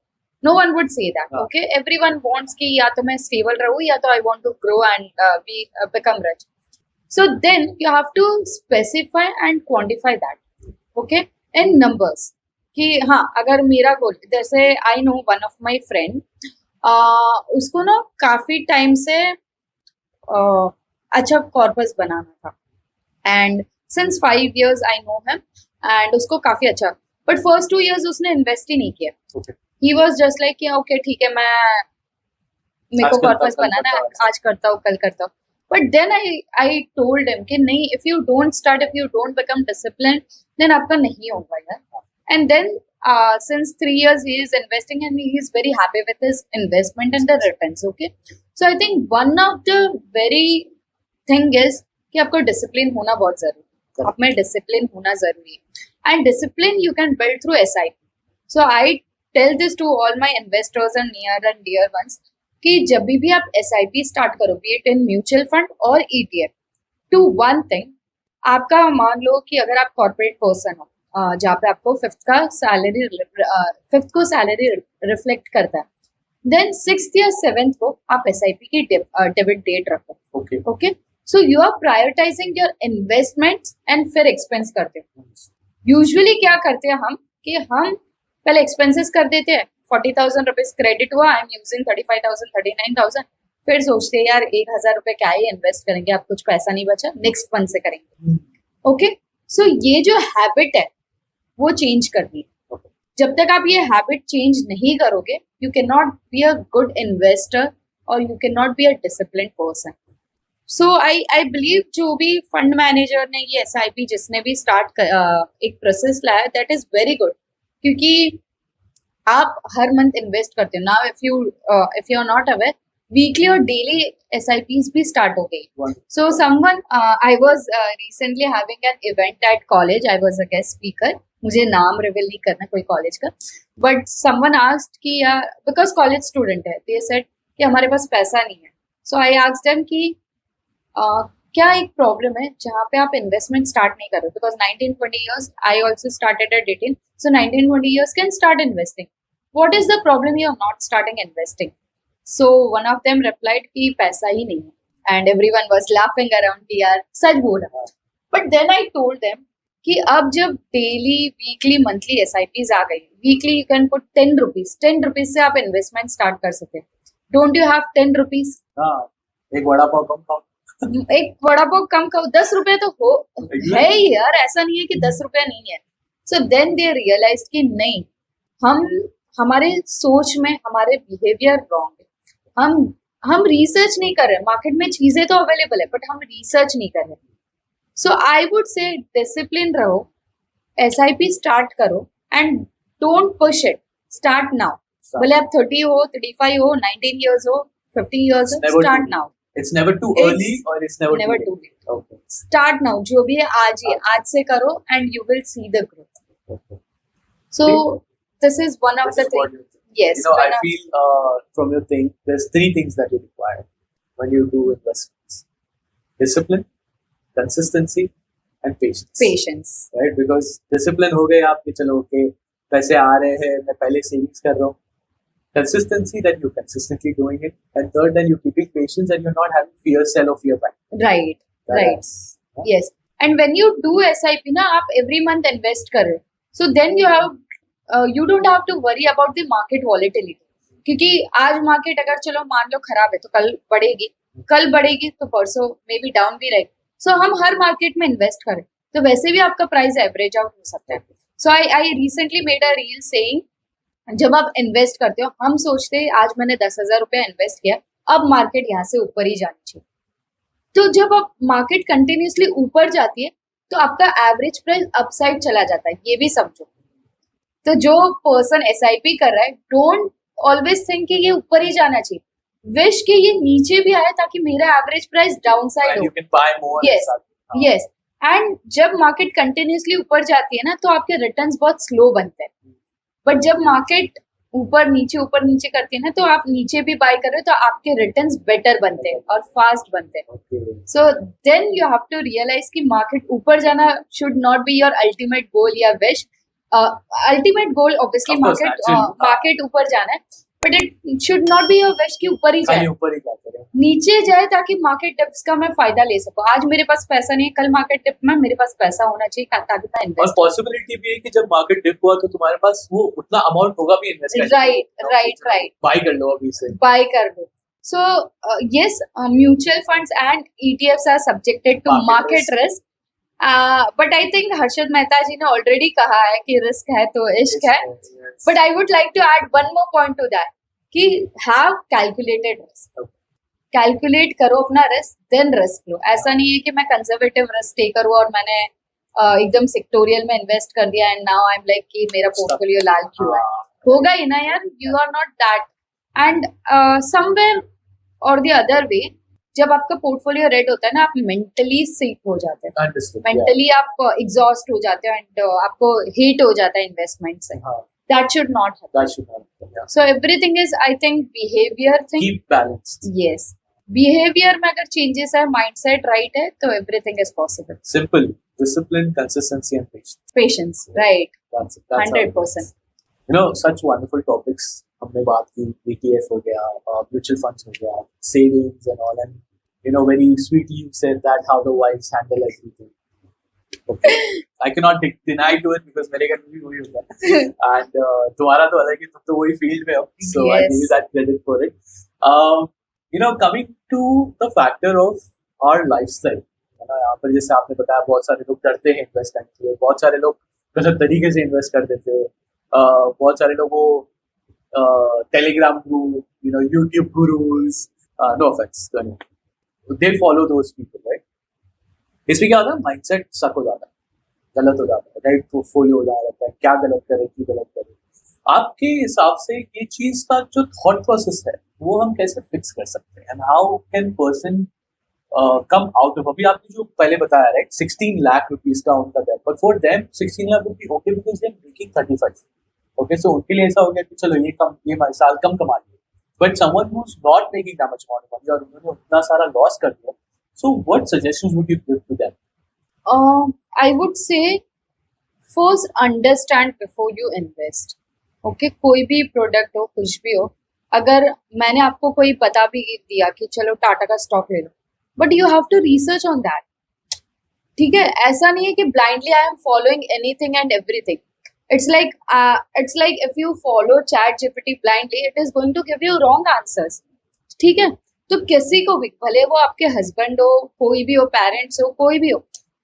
No one would say that. Okay, everyone wants कि या तो मैं stable रहूँ या तो I want to grow and become rich. So then you have to specify and quantify that, okay, in numbers. कि हाँ, अगर मेरा गोल, जैसे I know one of my friend, उसको ना काफी टाइम से अच्छा कॉर्पस बनाना था and since 5 years I know him and उसको काफी अच्छा, but first 2 years उसने इन्वेस्ट ही नहीं किया. Okay. He was just like कि okay ठीक है, मेरे को कॉर्पस बनाना है, आज करता हूँ कल करता हूँ. But then I told him कि नहीं, if you don't start, if you don't become disciplined, then आपका नहीं होगा यार. And then since 3 years he is investing and he is very happy with his investment and the returns. Okay, so I think one of the very thing is कि आपको discipline होना बहुत जरूरी है. आप में discipline होना जरूरी है. And discipline you can build through SIP. So I tell this to all my investors and near and dear ones कि जब भी आप SIP स्टार्ट करो, be it in mutual fund और ETF, टू वन थिंग, आपका मान लो कि अगर आप कॉर्पोरेट पर्सन हो जहाँ पे आपको फिफ्थ को सैलरी रिफ्लेक्ट करता है, देन 6th या 7th को आप SIP की डेबिट डेट रखो. Okay, so you are prioritising your investments and फिर एक्सपेंस करते हो. यूजुअली क्या करते हैं हम कि हम पहले एक्सपेंसेस कर देते हैं, 40,000 रुपीज क्रेडिट हुआ, आई एम यूजिंग 35,000 39,000, फिर सोचते हैं यार 1,000 रुपए क्या ही इन्वेस्ट करेंगे, अब कुछ पैसा नहीं बचा, नेक्स्ट मंथ से करेंगे. ओके, सो ये जो हैबिट है वो चेंज करनी है. जब तक आप ये हैबिट चेंज नहीं करोगे, you can not be a good investor और you can not be a discipline person. So I believe जो भी फंड मैनेजर ने ये SIP जिसने भी स्टार्ट एक प्रोसेस लाया, दैट इज वेरी गुड, क्योंकि आप हर मंथ इन्वेस्ट करते हो. Now if you are not aware, weekly और डेली SIPs भी स्टार्ट हो गई. So someone, I was recently having an event at college, I was a guest speaker. मुझे नाम रिवील नहीं करना कोई कॉलेज का, बट समवन आस्क्ड कि यार, बिकॉज कॉलेज स्टूडेंट है, दे सेड कि हमारे पास पैसा नहीं है. सो आई आस्क्ड देम कि क्या एक प्रॉब्लम है जहाँ पे आप इन्वेस्टमेंट स्टार्ट नहीं कर रहे, because 19-20 years, I also started at 18, so 19-20 years can start investing. What is the problem you are not starting investing? So one of them replied कि पैसा ही नहीं है, and everyone was laughing around कि यार सच बोल रहा है. But then I told them कि अब जब डेली, वीकली, मंथली SIPs आ गई, weekly you can put 10 rupees, 10 rupees से आप इन्वेस्टमेंट स्टार्ट कर सकते हैं. Don't you have 10 rupees? एक वड़ा पाव कम खाओ, एक वड़ा पाव कम खाओ, 10 रुपए तो हो है ही यार, ऐसा नहीं है कि 10 रुपया नहीं है. सो देन दे रियलाइज कि नहीं, हमारे सोच में हमारे बिहेवियर रॉन्ग है. हम रिसर्च नहीं कर रहे. मार्केट में चीजें तो अवेलेबल है, बट हम रिसर्च नहीं कर रहे. सो आई वुड से डिसिप्लिन रहो, SIP स्टार्ट करो and don't push it. Start now. भले आप 30 हो, 35 हो, 19 years हो, 50 years हो, start now. It's never too early or it's never too late. Okay. Start now. जो भी है आज ही, आज से करो and you will see the growth. Okay. So this is one of the things. Yes. I feel from your thing, there's 3 things that you require when you do investments: discipline, consistency, and patience. Patience. Right? Because discipline हो गए आप कि चलो okay, पैसे आ रहे हैं, मैं पहले savings कर रहा हूँ. Consistency, then you're consistently doing it, and third, then you're keeping patience and you're not having fear sell or fear buy. Right. Yes. And when you do SIP ना, आप every month invest कर रहे हो, so then you don't have to worry about the market volatility. क्योंकि आज market अगर चलो मान लो खराब है तो कल बढ़ेगी तो परसों मे बी डाउन भी रहेगी. सो हम हर मार्केट में इन्वेस्ट करें तो वैसे भी आपका प्राइस एवरेज आउट हो सकता है. So I recently made a reel saying, जब आप इन्वेस्ट करते हो, हम सोचते हैं आज मैंने 10,000 रुपया इन्वेस्ट किया, अब मार्केट यहाँ से ऊपर ही जानी चाहिए. तो जब आप मार्केट कंटिन्यूसली ऊपर जाती है तो आपका एवरेज प्राइस अपसाइड चला जाता है, ये भी समझो. तो जो पर्सन SIP कर रहा है, डोंट ऑलवेज थिंक कि ये ऊपर ही जाना चाहिए. विश कि ये नीचे भी आए ताकि मेरा एवरेज प्राइस डाउन साइड हो. यस. एंड जब मार्केट कंटिन्यूसली ऊपर जाती है ना, तो आपके रिटर्न्स बहुत स्लो बनते हैं. बट जब मार्केट ऊपर नीचे करती है ना, तो आप नीचे भी बाय कर रहे हो तो आपके रिटर्न्स बेटर बनते हैं और फास्ट बनते हैं. So then you have to realise कि मार्केट ऊपर जाना should not be your ultimate goal या wish. Ultimate goal obviously market ऊपर जाना है, but it should not be your wish कि ऊपर ही जाए. नीचे जाए ताकि मार्केट डिप्स का मैं फायदा ले सकूं. आज मेरे पास पैसा नहीं है, कल मार्केट डिप में मेरे पास पैसा होना चाहिए ताकि मैं इन्वेस्ट. और पॉसिबिलिटी भी है कि जब मार्केट डिप हुआ तो तुम्हारे पास वो उतना अमाउंट होगा भी इन्वेस्ट करने. राइट. बाय कर लो अभी से. बाय कर लो. So yes, mutual funds and ETFs are subjected to market risk. But I think Harshad Mehta ji ने ऑलरेडी कहा है कि रिस्क है तो इश्क है. But I would like to add one more point to that कि हैव कैलकुलेटेड रिस्क. कैलकुलेट करो अपना रिस्क, देन रिस्क लो. ऐसा नहीं है कि मैं कंजर्वेटिव रिस्क टेकर हूँ और मैंने एकदम सेक्टोरियल में इन्वेस्ट कर दिया and now I am like कि मेरा पोर्टफोलियो लाल क्यों है. होगा ही ना यार, you are not that. And somewhere और द अदर वे, जब आपका पोर्टफोलियो रेड होता है ना, आप मेंटली सिक हो जाते हैं, Understood, मेंटली आप एग्जॉस्ट हो जाते हो एंड आपको हीट हो जाता है इन्वेस्टमेंट से. हाँ, that should not happen. that should happen, yeah. So everything is, I think, behaviour thing. Keep balanced. Yes, behaviour में अगर चेंजेस है, माइंडसेट राइट है, तो everything is possible. Simple, discipline, consistency, and patience. Patience, right. That's it. That's how it 100%. is. You know, such wonderful topics. हमने बात की, ETF हो गया, mutual funds हो गया, savings and all, and you know, very sweetly you said that how the wives handle everything. Okay, I cannot deny to it because मेरे घर में भी वही होता है. And तुम्हारा तो अलग है, तुम तो वही फील्ड में हो, so I give you that credit for it. You know, coming to the factor of our lifestyle, है ना, यहाँ पर जैसे आपने बताया बहुत सारे लोग डरते हैं इन्वेस्ट करने के लिए, बहुत सारे लोग गलत तरीके से इन्वेस्ट कर देते हैं, बहुत सारे लोग वो Telegram group, you know, YouTube gurus, no offense, they follow those people, right? इसमें क्या होता है, माइंडसेट सक हो जाता है, गलत हो जाता है, राइट पोर्टफोलियो हो जाता है, क्या गलत करे, क्यों गलत करे. आपके हिसाब से ये चीज का जो थॉट प्रोसेस है वो हम कैसे फिक्स कर सकते हैं, and how can person come out of, अभी आपने जो पहले बताया, राइट, 16 लाख रुपीज का उनका debt, but for them 16 lakh rupees okay because they are making 35. Okay, so उनके लिए ऐसा हो गया कि चलो ये साल कम कमा लिया, but someone who is not making that much amount of money और उन्होंने उतना सारा लॉस कर दिया, so what suggestions would you give to them? I would say first understand before you invest. Okay, कोई भी प्रोडक्ट हो, कुछ भी हो, अगर मैंने आपको कोई बता भी दिया कि चलो टाटा का स्टॉक ले लो, but you have to research on that. ठीक है, ऐसा नहीं है कि blindly I am following anything and everything. It's like if you follow ChatGPT blindly, it is going to give you wrong answers. ठीक है, तो किसी को भी, भले वो आपके हस्बैंड हो, कोई भी हो, पेरेंट्स हो, कोई भी हो,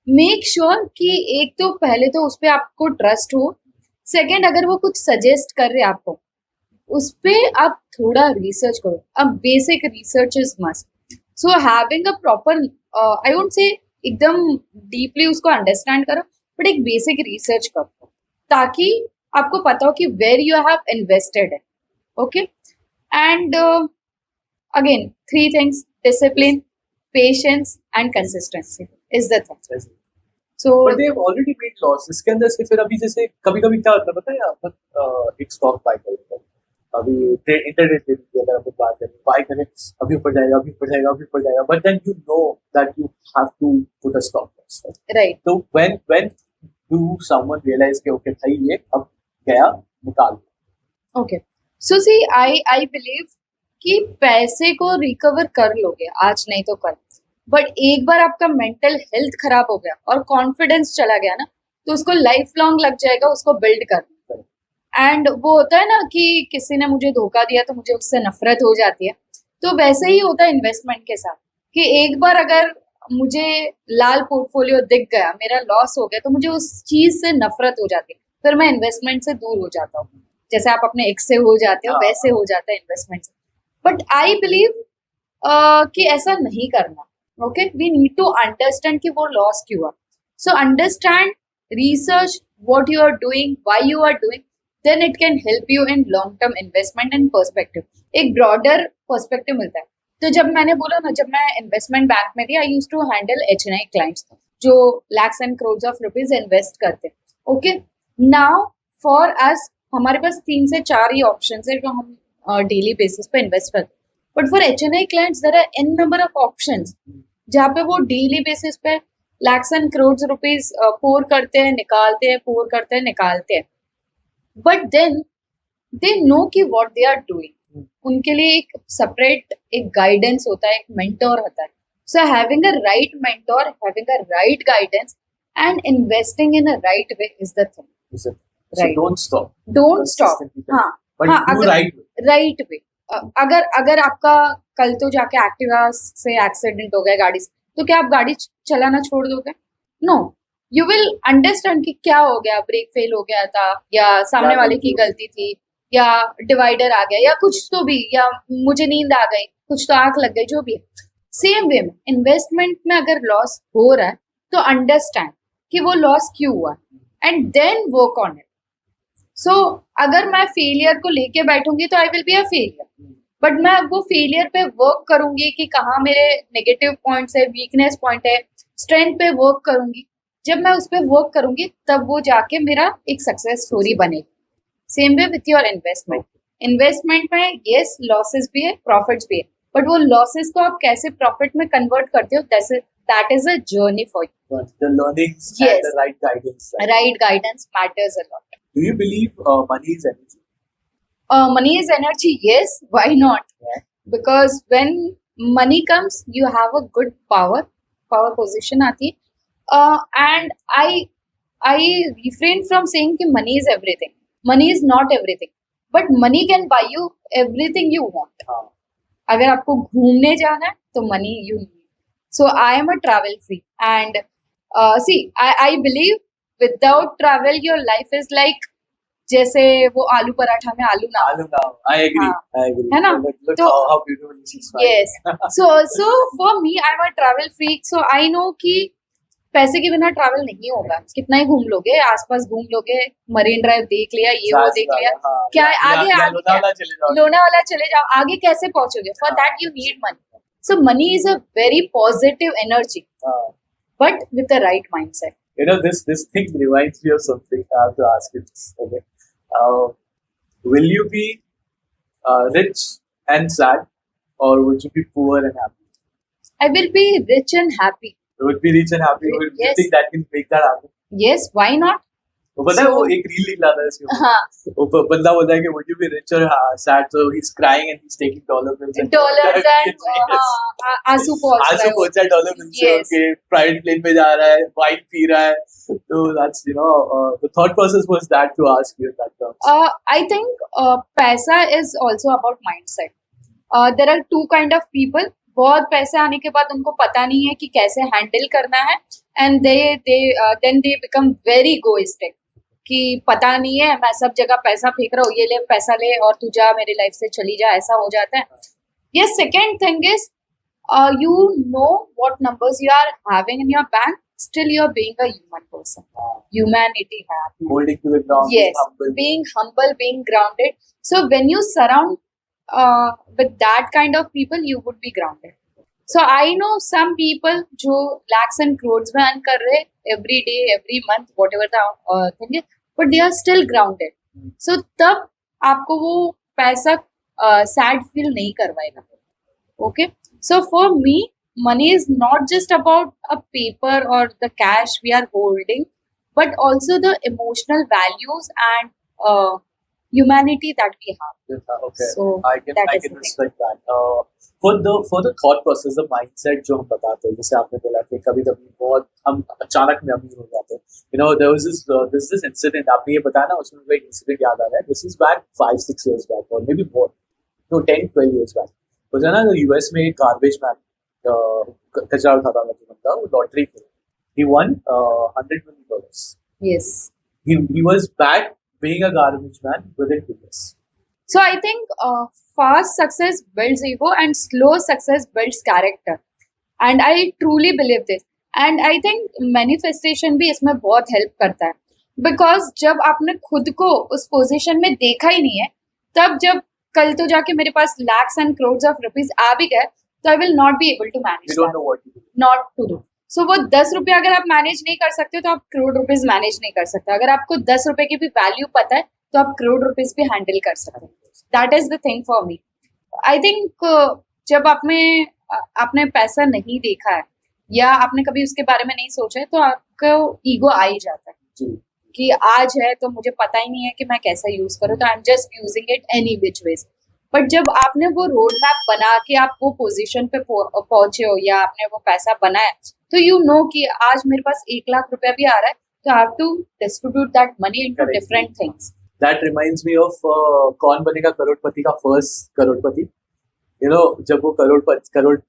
मेक श्योर कि एक तो पहले तो उस पर आपको ट्रस्ट हो. सेकंड, अगर वो कुछ सजेस्ट कर रहे हैं आपको, उस पर आप थोड़ा रिसर्च करो. अब basic research is must. So having a proper, I won't say एकदम डीपली उसको अंडरस्टैंड करो, बट एक बेसिक रिसर्च करो ताकि आपको पता हो कि वेयर यू हैव इन्वेस्टेड है. Okay, and again, 3 things: discipline, patience and consistency is the thing. So but they have already made loss. इसके अंदर से फिर अभी जैसे कभी-कभी क्या होता है पता है, आप एक स्टॉक बाय करते हैं, अभी इंटरनेट पे भी अगर आप बात करें, बाय करें, अभी ऊपर जाएगा, अभी ऊपर जाएगा, अभी ऊपर जाएगा, but then you know that you have to put a stop loss, right. So when do someone realize कि okay भाई ये अब गया, निकाल. Okay, so see, I believe कि पैसे को रिकवर कर लोगे, आज नहीं तो कल, बट एक बार आपका मेंटल हेल्थ खराब हो गया और कॉन्फिडेंस चला गया ना, तो उसको लाइफ लॉन्ग लग जाएगा उसको बिल्ड करने. एंड वो होता है ना कि किसी ने मुझे धोखा दिया तो मुझे उससे नफरत हो जाती है, तो वैसे ही होता है इन्वेस्टमेंट के साथ कि एक बार अगर मुझे लाल पोर्टफोलियो दिख गया, मेरा लॉस हो गया, तो मुझे उस चीज से नफरत हो जाती है, फिर मैं इन्वेस्टमेंट से दूर हो जाता हूँ. जैसे आप अपने एक्स से हो जाते हो, वैसे हो जाता है इन्वेस्टमेंट से. बट आई बिलीव कि ऐसा नहीं करना. Okay, we need to understand कि वो लॉस क्यों है. So understand, research what you are doing, why you are doing, then it can help you in long term investment and perspective. एक broader perspective मिलता है. तो जब मैंने बोला ना, जब मैं इन्वेस्टमेंट बैंक में थी, I used to handle HNI clients जो lakhs and crores of rupees इन्वेस्ट करते हैं. ओके, नाउ फॉर अस, हमारे पास 3 से 4 ही ऑप्शन है जो हम डेली बेसिस पे इन्वेस्ट करते हैं. But for HNI clients there are n number of options जहाँ पे वो डेली बेसिस पे lakhs and crores rupees pour करते हैं, निकालते हैं, पोर करते हैं, निकालते हैं. बट देन दे नो कि व्हाट दे आर डूइंग. उनके लिए एक सेपरेट एक गाइडेंस होता है, एक मेंटोर होता है. सो having a right mentor, having a right guidance and investing in a right way is the thing. So Right. don't stop. हाँ, But हाँ, do अगर right way. Right way. अगर आपका कल तो जाके एक्टिवा से एक्सीडेंट हो गया गाड़ी से, तो क्या आप गाड़ी चलाना छोड़ दोगे? नो, यू विल अंडरस्टैंड कि क्या हो गया, ब्रेक फेल हो गया था, या सामने वाले की गलती थी, या डिवाइडर आ गया, या कुछ तो भी, या मुझे नींद आ गई, कुछ तो आंख लग गई, जो भी है। सेम वे में इन्वेस्टमेंट में अगर लॉस हो रहा है तो अंडरस्टैंड कि वो लॉस क्यों हुआ and then work on it. So अगर मैं फेलियर को लेके बैठूंगी तो I will be a failure, but मैं वो फेलियर पे वर्क करूंगी कि कहाँ मेरे नेगेटिव पॉइंट्स है, वीकनेस पॉइंट है, स्ट्रेंथ पे वर्क करूंगी। जब मैं उस पर वर्क करूंगी तब वो जाके मेरा एक सक्सेस स्टोरी बनेगी। Same way with your investment. Investment में यस लॉसेस भी है, प्रॉफिट्स भी है, बट वो लॉसेस को आप कैसे प्रॉफिट में कन्वर्ट करते हो, that is a journey for you. But the learnings and Yes. the right guidance. Right guidance matters a lot. Do you believe money is energy? Money is energy, yes, why not? Yeah. Because when money comes you have a good power position आती है। And I refrain from saying कि money is everything. Money is not everything, but money can buy you everything you want. हाँ. अगर आपको घूमने जाना है तो money you need. So I am a travel freak, and see I believe without travel your life is like जैसे वो आलू पराठा में आलू ना हो। I don't know. I agree. हाँ. I agree. है ना? Look तो- how beautiful she's smiling. Yes. So for me, I'm a travel freak. So I know कि पैसे के बिना ट्रैवल नहीं होगा। कितना ही घूम लोगे, आसपास घूम लोगे, मरीन ड्राइव देख लिया, ये वो देख लिया, हाँ. क्या है, आगे या आगे क्या है? लोनावाला चले जाओ. लोनावाला चले जाओ, आगे कैसे पहुंचोगे? For that you need money. So money is a very positive energy, हाँ. but with the right mindset. You know, this thing reminds me of something. I have to ask you this. Okay. Will you be rich and sad, or would you be poor and happy? I will be rich and happy. You would be rich and happy. Would you Yes. think that can make that happen? Yes, why not? वो पता है So- वो एक reel निकला था इसमें। हाँ, वो बंदा बोलता है कि would you be rich or sad, so he's crying and he's taking dollar bills and dollars and Yes. आंसू पहुंच रहा आंसू है वो। पहुंचा डॉलर बिल से Yes. के प्राइवेट प्लेन में जा रहा है, वाइन पी रहा है, तो that's the thought process was that to ask you that terms. I think पैसा is also about mindset. There are two kind of people. बहुत पैसे आने के बाद उनको पता नहीं है कि कैसे हैंडल करना है, and then they become very egoistic कि पता नहीं है, मैं सब जगह पैसा फेंक रहा हूँ, ये ले पैसा ले और तू जा मेरी लाइफ से चली जा, ऐसा हो जाता है। ये second thing is you know what numbers you are having in your bank, still you're being a human person. Humanity है आप में। Holding to the ground, Yes, humble. being humble, being grounded. So when you surround with that kind of people, you would be grounded. So I know some people जो lakhs and crores में earn कर रहे every day, every month, whatever the thing is, but they are still grounded. So तब आपको वो पैसा sad feel नहीं करवाएगा. Okay. So for me, money is not just about a paper or the cash we are holding, but also the emotional values and humanity that we have. Okay. So I can that is the thing. respect that. For the thought process, the mindset जो हम बताते हैं, जैसे आपने बोला कि कभी-कभी बहुत हम अचानक में अमीर हो जाते हैं. You know, there was this incident, आपने ये बताया ना, उसमें मुझे एक incident याद आ रहा है. This is back 5-6 years back or maybe more. No, 10-12 years back. वो जो ना US में एक garbage man कचरा उठाता था जो बंदा, वो लॉटरी खेला. He won $100 million. Yes. He was back being a garbage man within 2 years. So I think fast success builds ego and slow success builds character. And I truly believe this. And I think manifestation भी इसमें बहुत help करता है. Because जब आपने खुद को उस position में देखा ही नहीं है, तब जब कल तो जाके मेरे पास lakhs and crores of rupees आ भी गए, तो I will not be able to manage You don't that. know what to do. Not to do. So वो 10 रुपये अगर आप मैनेज नहीं कर सकते तो आप करोड़ रुपीज मैनेज नहीं कर सकते। अगर आपको 10 रुपए की भी वैल्यू पता है तो आप करोड़ रुपीज भी हैंडल कर सकते हैं। That is the thing for me. I think जब आपने पैसा नहीं देखा है या आपने कभी उसके बारे में नहीं सोचा है तो आपको ईगो आ ही जाता है जी. कि आज है तो मुझे पता ही नहीं है कि मैं कैसा यूज करूँ, तो I am just using it any which ways. But जब आपने वो रोड मैप बना के आप वो पोजीशन पे पहुंचे हो या आपने वो पैसा बनाया, तो यू नो कि आज मेरे पास 1 लाख रुपया भी आ रहा है, तो I have to distribute that money into Correct. Different things. That reminds me of कौन बनेगा करोड़पति का फर्स्ट करोड़पति. You know, जब वो करोड़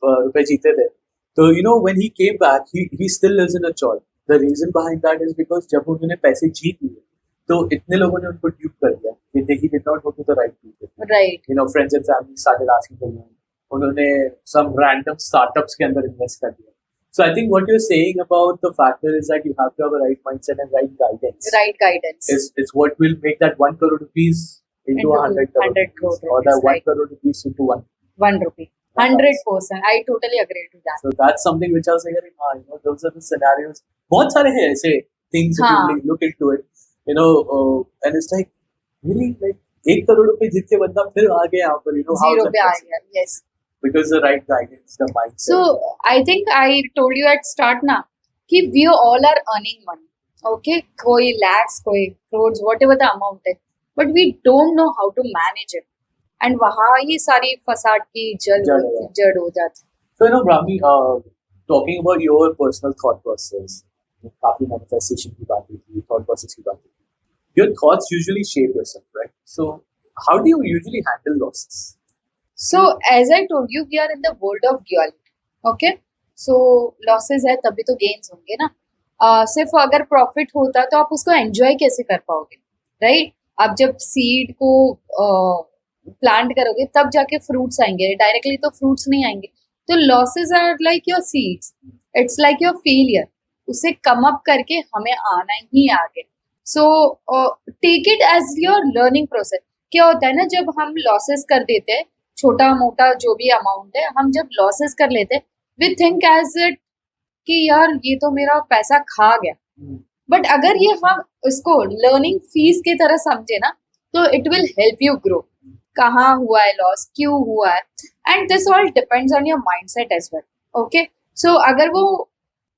रुपए जीते थे, तो you know when he came back, he still lives in a chawl. The reason behind that is because जब उन्होंने पैसे जीत लिए, तो इतने लोगों ने उनको dupe कर दिया. He did not go to the right people. Right. You know, friends and family started asking for money. उन्होंने some random startups के अंदर invest कर दिया. So I think what you're saying about the factor is that you have to have a right mindset and right guidance. Right guidance. It's what will make that 1 crore rupees into 100 crore 100 crore rupees, or rupees, that 1 right. crore rupees into 1. 1 rupee. 100%. I totally agree to that. So that's something which I was like, those are the scenarios. बहुत सारे हैं ऐसे things if हाँ. you look into it, and it's like really like 1 crore रुपए जीत के बंदा फिर आ गया यहाँ पर, how is Zero that पे आ possible? गया. Yes. Because the right guidance, the mindset. So I think I told you at start ना कि we all are earning money. Okay, कोई lakhs, कोई crores, whatever the amount है, but we don't know how to manage it. And वहाँ ये सारी फसाद की जड़ हो जाती. So Brahmi, talking about your personal thought process, काफी manifestation की बात हुई, thought process की बात हुई. Your thoughts usually shape yourself, right? So how do you usually handle losses? So as I told you, we are in the world of duality. Okay, so losses है तभी तो gains होंगे ना. सिर्फ अगर प्रॉफिट होता तो आप उसको एंजॉय कैसे कर पाओगे, राइट? आप जब सीड को प्लांट करोगे तब जाके फ्रूट्स आएंगे, डायरेक्टली तो फ्रूट्स नहीं आएंगे. तो losses are like your seeds, it's like your failure. उसे कम अप करके हमें आना ही आगे. So take it as your learning process. क्या होता है ना, जब हम लॉसेस कर देते हैं, छोटा मोटा जो भी अमाउंट है, हम जब लॉसेस कर लेते हैं, वी थिंक एज इट कि यार ये तो मेरा पैसा खा गया. बट अगर ये हम इसको लर्निंग फीस की तरह समझे ना, तो it will help you grow. कहाँ हुआ है लॉस, क्यों हुआ है, and this all depends on your mindset as well. Okay, so अगर वो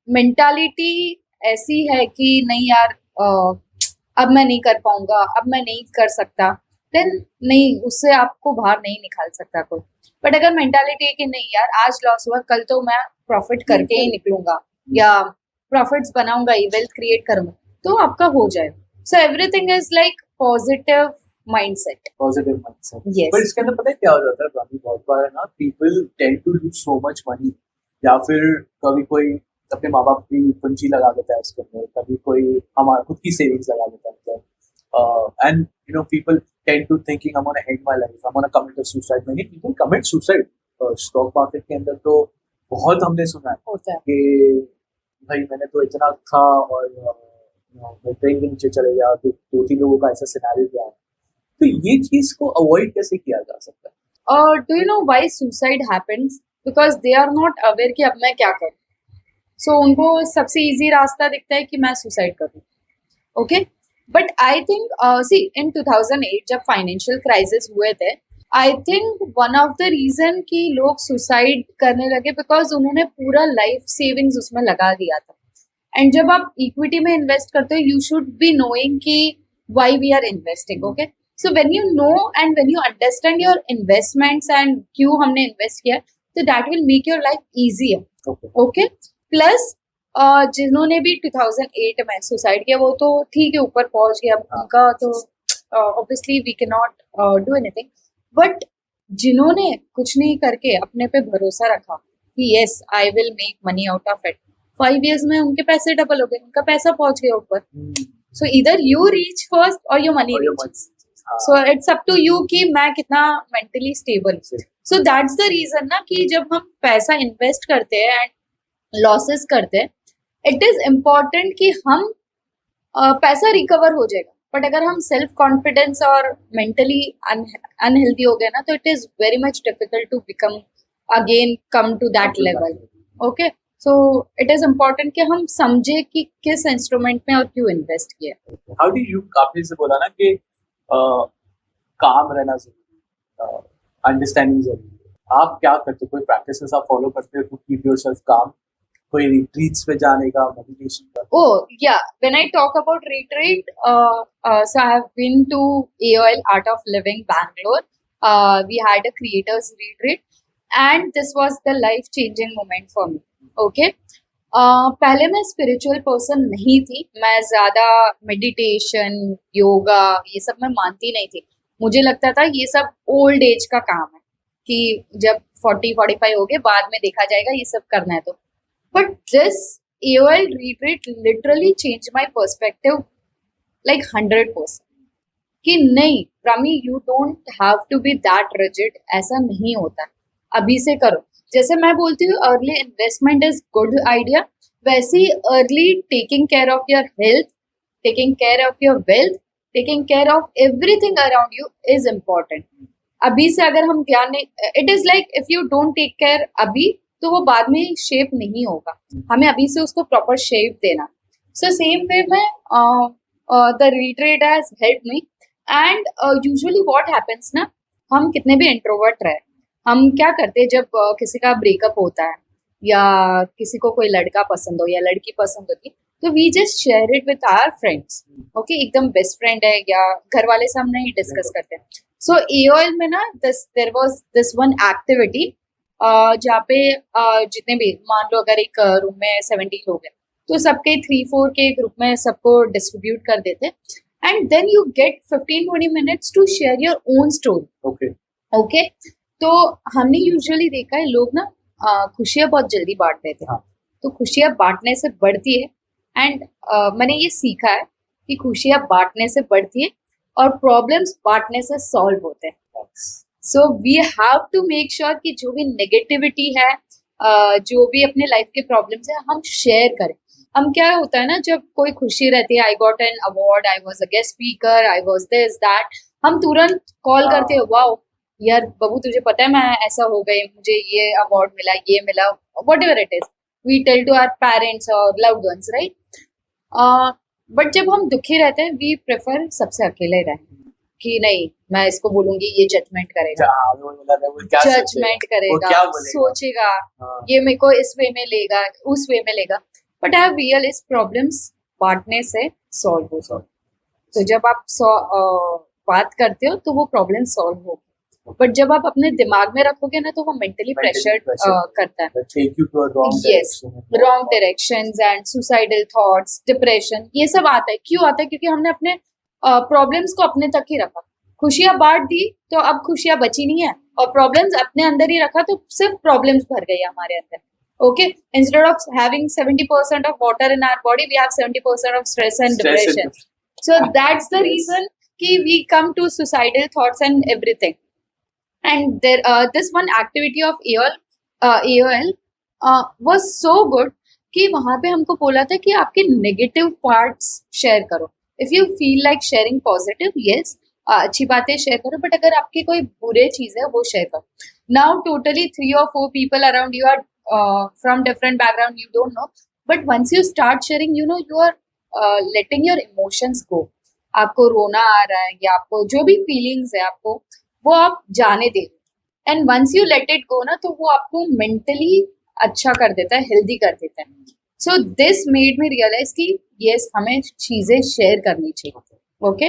मेंटालिटी ऐसी है कि नहीं यार अब मैं नहीं कर पाऊंगा, अब मैं नहीं कर सकता, देन नहीं, उससे आपको बाहर नहीं निकाल सकता कोई. बट अगर मेंटालिटी है कि नहीं यार आज लॉस हुआ, कल तो मैं प्रॉफिट करके ही निकलूंगा या प्रॉफिट्स बनाऊंगा ही, वेल्थ क्रिएट करूंगा, तो आपका हो जाएगा. So everything is like positive mindset. Positive mindset. Yes. But इसके अंदर पता है क्या हो जाता है Brahmi, बहुत बार है ना, people tend to lose so much money, या फिर कभी कोई अपने माँ बाप की पूंजी लगा देता है इसके अंदर, कभी कोई हमारा खुद की सेविंग्स लगा देता है. And people tend to thinking I'm gonna end my life, I'm gonna commit a suicide. Many people commit suicide. Stock market के अंदर तो बहुत हमने सुना है होता है कि भाई मैंने तो इतना था और मैं ट्रेन के नीचे चले गया, तो 2-3 लोगों का ऐसा सिनेरियो गया. तो ये चीज को अवॉइड कैसे किया जा सकता है? Do you know why suicide happens? Because they are not aware कि अब मैं क्या करूं. सो उनको सबसे इजी रास्ता दिखता है कि मैं सुसाइड करूं. ओके, but I think see in 2008 जब फाइनेंशियल क्राइसिस हुए थे, I think one of the reason कि लोग सुसाइड करने लगे बिकॉज उन्होंने पूरा लाइफ सेविंग्स उसमें लगा दिया था. एंड जब आप इक्विटी में इन्वेस्ट करते हो, यू शुड बी नोइंग कि why we are investing. Okay, so when you know and when you understand your investments and क्यों हमने इन्वेस्ट किया, तो that will make your life easier. Okay, plus जिन्होंने भी 2008 में सुसाइड किया वो तो ठीक है, ऊपर पहुंच गया, उनका तो obviously we can not do anything. But जिन्होंने कुछ नहीं करके अपने पे भरोसा रखा कि yes I will make money out of it, 5 years में उनके पैसे डबल हो गए, उनका पैसा पहुंच गया ऊपर. सो इधर यू रीच फर्स्ट और your money reach. So it's up to you कि मैं कितना mentally stable. So that's the reason ना कि जब हम पैसा इन्वेस्ट करते हैं एंड लॉसेस करते हैं, इट इज इम्पॉर्टेंट कि हम पैसा रिकवर हो जाएगा. बट अगर हम सेल्फ कॉन्फिडेंस और मेंटली अनहेल्दी हो गए ना, तो it is very much difficult to become again come to that level. Okay, so it is important कि हम समझे कि किस इंस्ट्रूमेंट में और क्यों इन्वेस्ट किया. हाउ डू यू, आपने से बोला ना कि काम रहना जरूरी, अंडरस्टैंडिंग जरूरी है. आप क्या करते हो, कोई प्रैक्टिसेस आप फॉलो करते हो टू कीप योरसेल्फ काम? कोई रिट्रीट्स पे जाने का, मेडिटेशन का? Oh yeah, when I talk about retreat, so I have been to AOL Art of Living Bangalore. We had a creators retreat and this was the life changing moment for me. Okay, पहले मैं spiritual person नहीं थी, मैं ज्यादा meditation yoga ये सब मैं मानती नहीं थी. मुझे लगता था ये सब ओल्ड एज का काम है कि जब 40-45 हो गए बाद में देखा जाएगा, ये सब करना है तो. But this AOL retreat literally changed my perspective like 100%. कि नहीं Rami, you don't have to be that rigid. ऐसा नहीं होता. अभी से करो। जैसे मैं बोलती हूँ early investment is good idea, वैसे ही early taking care of your health, taking care of your wealth, taking care of everything around you is important. अभी से अगर हम ध्यान नहीं, it is like if you don't take care अभी तो वो बाद में शेप नहीं होगा, हमें अभी से उसको प्रॉपर शेप देना। सो सेम वे में the retreat has help me and usually what happens ना, हम कितने भी इंट्रोवर्ट रहे, हम क्या करते हैं जब किसी का ब्रेकअप होता है या किसी को कोई लड़का पसंद हो या लड़की पसंद होती, तो we just share it with our friends. Okay, एकदम बेस्ट फ्रेंड है या घर वाले से हम नहीं डिस्कस करते। सो एओएल में ना there was this one activity जहाँ पे जितने भी, मान लो अगर एक रूम में 70 लोग हैं तो सबके 3-4 के ग्रुप में सबको डिस्ट्रीब्यूट कर देते and then you get 15-20 minutes to share your own story. Okay okay, तो हमने यूजुअली देखा है लोग ना खुशियाँ बहुत जल्दी बांट देते हैं। हाँ। तो खुशियाँ बांटने से बढ़ती है एंड मैंने ये सीखा है कि खुशियाँ बांटने से बढ़ती है और प्रॉब्लम्स बांटने से सॉल्व होते हैं। So we have to make sure कि जो भी नेगेटिविटी है, जो भी अपने लाइफ के प्रॉब्लम्स है, हम शेयर करें। हम क्या होता है ना, जब कोई खुशी रहती है, I got an award, I was a guest speaker, I was this that, हम तुरंत कॉल करते हैं, वाओ यार बाबू तुझे पता है मैं ऐसा हो गई, मुझे ये अवार्ड मिला, ये मिला, whatever it is, we tell to our parents और लव्ड वंस, राइट। बट जब हम दुखी रहते हैं वी प्रेफर सबसे अकेले रहें कि नहीं मैं इसको बोलूंगी ये जजमेंट करेगा, जजमेंट करेगा, सोचेगा, ये मेरे को इस वे में लेगा, उस वे में लेगा। बट आई रियल इस प्रॉब्लम्स बांटने से सॉल्व हो सॉल्व। तो जब आप बात करते हो तो वो प्रॉब्लम सॉल्व होगी, बट जब आप अपने दिमाग में रखोगे ना तो वो मेंटली प्रेशर करता है। Yes, wrong directions and suicidal thoughts, depression, ये सब आता है। क्यों आता है? क्योंकि हमने अपने प्रॉब्लम्स को अपने तक ही रखा। खुशियां बांट दी तो अब खुशियां बची नहीं है, और प्रॉब्लम्स अपने अंदर ही रखा तो सिर्फ प्रॉब्लम्स भर गई हमारे अंदर। Okay, instead of having 70% of water in our body, we have 70% of stress and depression. So that's the reason कि we come to suicidal thoughts and everything. And there, this one activity of AOL was so good कि वहाँ पे हमको बोला था कि आपके negative parts share करो. If you feel like sharing positive, yes, अच्छी बातें शेयर करो, बट अगर आपकी कोई बुरे चीज है वो शेयर करो. Now totally 3 or 4 people around you are from different background, you don't know, but once you start sharing, you know, you are letting your emotions go. आपको रोना आ रहा है या आपको जो भी फीलिंग्स है आपको वो आप जाने दे, and once you let it go ना तो वो आपको मेंटली अच्छा कर देता है, हेल्दी कर देता है. So this made me realise कि यस हमें चीजें शेयर करनी चाहिए. Okay,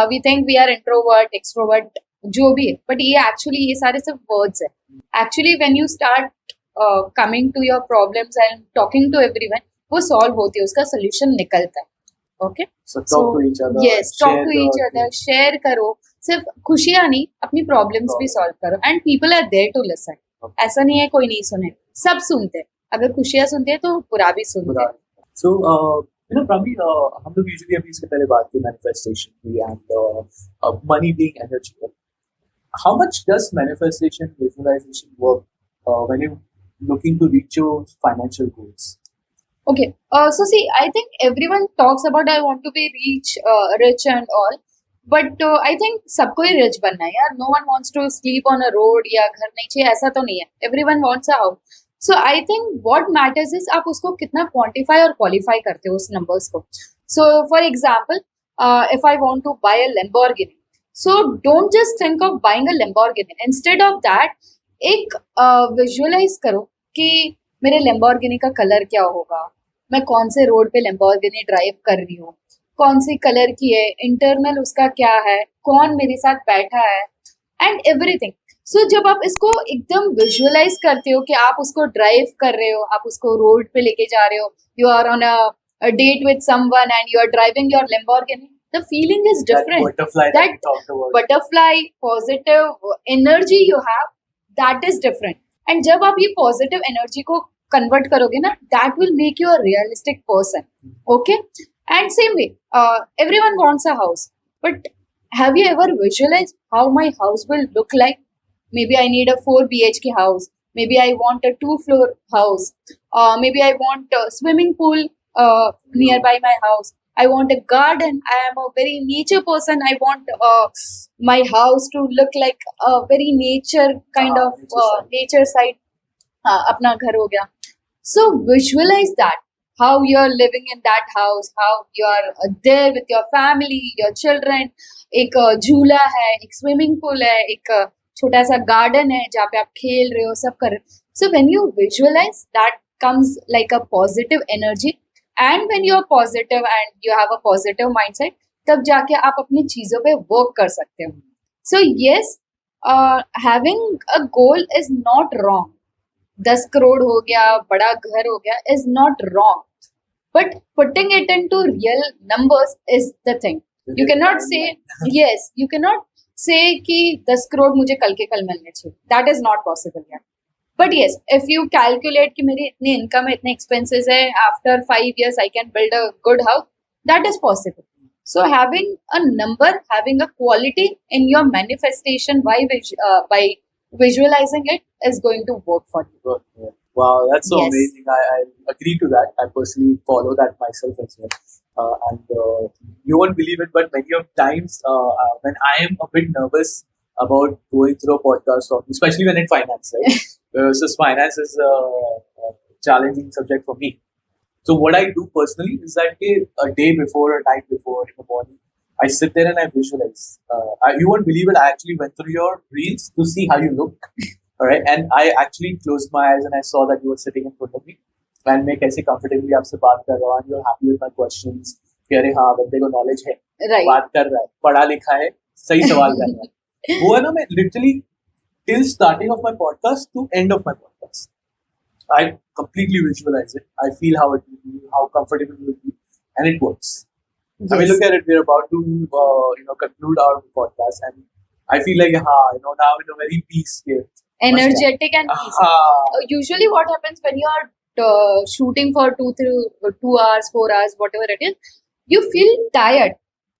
we think we are introvert, extrovert, जो भी है, बट ये एक्चुअली ये सारे सब वर्ड्स है. Actually when you start coming to your problems and talking to everyone, वो solve होती है, उसका solution निकलता है. Okay? So talk to each other. Yes, talk to each other, share करो. सिर्फ खुशियाँ नहीं, अपनी problems भी solve करो. And people are there to listen. ऐसा नहीं है कोई नहीं सुने, सब सुनते हैं. अगर खुशियाँ सुनते हैं तो बुरा भी सुनते हैं. So you know, Prami, हम लोग usually अभी इसके पहले बात की manifestation की and money being energy. How much does manifestation, visualization work when you looking to reach your financial goals? Okay, so see, I think everyone talks about I want to be rich and all, but I think सबको ही rich बनना है यार. No one wants to sleep on a road या घर नहीं चाहिए, ऐसा तो नहीं है. Everyone wants a house. So I think what matters is आप उसको कितना quantify और qualify करते हो उस numbers को. So for example, if I want to buy a Lamborghini, so don't just think of buying a Lamborghini. Instead of that, एक visualise करो कि मेरे लैम्बोर्गिनी का कलर क्या होगा, मैं कौन से रोड पे लैम्बोर्गिनी ड्राइव कर रही हूँ, कौन सी कलर की है, इंटरनल उसका क्या है, कौन मेरे साथ बैठा है, एंड एवरीथिंग. सो जब आप इसको एकदम विजुअलाइज करते हो कि आप उसको ड्राइव कर रहे हो, आप उसको रोड पे लेके जा रहे हो, you are on a date with someone and you are driving your Lamborghini, the feeling is different. That butterfly positive energy you have, that is different. And जब आप ये positive energy को convert करोगे ना, that will make you a realistic person. Okay? And same way, everyone wants a house, but have you ever visualized how my house will look like? maybe I need a 4 BHK house, maybe I want a 2-floor house, maybe I want a swimming pool nearby my house, I want a garden, I am a very nature person, I want my house to look like a very nature kind of nature side. nature side. अपना घर हो गया. So visualize that, how you're living in that house, how you're there with your family, your children. एक झूला है, एक swimming pool है, एक छोटा सा गार्डन है जहाँ पे आप खेल रहे हो, सब कर रहे हो. So when you visualize, that comes like a positive energy, and when you're positive and you have a positive mindset, तब जाके आप अपनी चीजों पे वर्क कर सकते हो. So yes, having a goal is not wrong. 10 crore हो गया, बड़ा घर हो गया, is not wrong, but putting it into real numbers is the thing. You cannot say yes, you cannot say कि 10 करोड़ मुझे कल के कल मिलने चाहिए. That is not possible yet. But yes, if you calculate कि मेरी इतनी income है, इतने expenses है, after 5 years I can build a good house, that is possible. So having a number, having a quality in your manifestation by visualizing it is going to work for you. Wow, that's so Yes. amazing. I agree to that. I personally follow that myself as well. And you won't believe it, but many of times when I am a bit nervous about going through a podcast, or especially when in finance, right? Since finance is a challenging subject for me. So what I do personally is that a day before, a night before, in the morning, I sit there and I visualize. You won't believe it. I actually went through your reels to see how you look. All right, and I actually closed my eyes and I saw that you were sitting in front of me. And मैं कैसे comfortably आपसे बात कर रहा हूँ, and you're happy with my questions. कि अरे हाँ, बंदे को knowledge है, Right. बात कर रहा है, पढ़ा लिखा है, सही सवाल कर रहा है. वो है ना, मैं literally till starting of my podcast to end of my podcast, I completely visualize it. I feel how it will be, how comfortable it will be, and it works. I mean, Yes. look at it. We're about to conclude our podcast, and I feel like now in a very peace state. Energetic and peaceful. Usually what happens when you are shooting for 2 hours, 4 hours, whatever it is, you feel tired.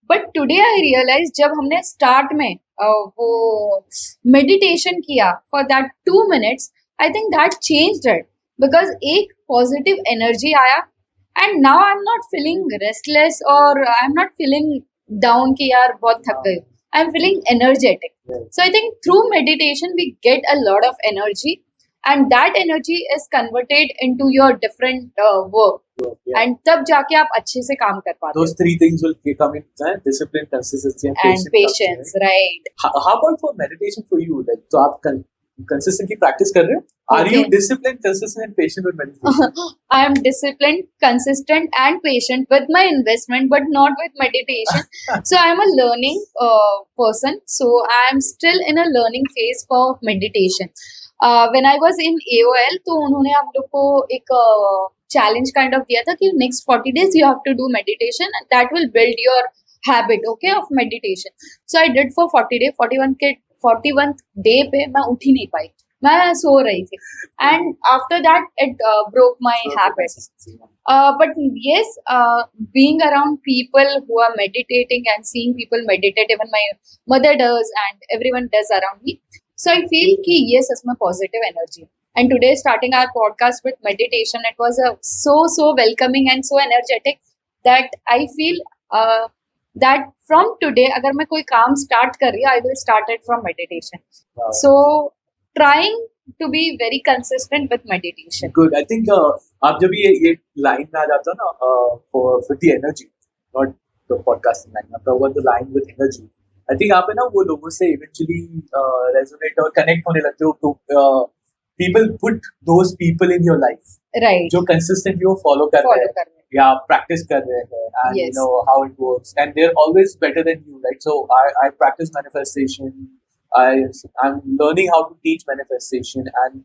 But today I realized जब हमने start में वो meditation किया for that 2 minutes, I think that changed it, because एक positive energy आया, and now I'm not feeling restless or I'm not feeling down कि यार बहुत थक गई. I'm feeling energetic. Yes. So I think through meditation we get a lot of energy, and that energy is converted into your different work, Yeah. and तब जाके आप अच्छे से काम कर पाते Those 3 things will come in: discipline, consistency, and हो. And patience, right? How about for meditation for you? Like, तो आप consistently practice कर रहे हो? Are you Okay. disciplined, consistent, and patient with meditation? I am disciplined, consistent, and patient with my investment, but not with meditation. So I am a learning person. So I am still in a learning phase for meditation. When I was in AOL, तो उन्होंने हम लोग को एक challenge kind of दिया था कि next 40 days you have to do meditation, and that will build your habit, okay, of meditation. So I did for 40 days. 41th day पे मैं उठ ही नहीं पाई, मैं सो रही थी, and after that it broke my habit. But yes, being around people who are meditating and seeing people meditate, even my mother does and everyone does around me. So I feel कि yes, इसमें positive energy. And today starting our podcast with meditation, it was so welcoming and so energetic that I feel that from today अगर मैं कोई काम start कर रही हूँ, I will start it from meditation. Wow. So trying to be very consistent with meditation. Good. I think आप जब ये line में आ जाता हो ना, for the energy, not the podcasting line, I'm talking about the line with energy. I think आप है ना वो लोगों से eventually resonate और connect होने लगते हो, तो people put those people in your life Right. जो consistently वो follow कर रहे Follow हैं कर रहे हैं. या practice कर रहे हैं, and you Yes. know how it works, and they're always better than you, right? So I practice manifestation. I'm learning how to teach manifestation, and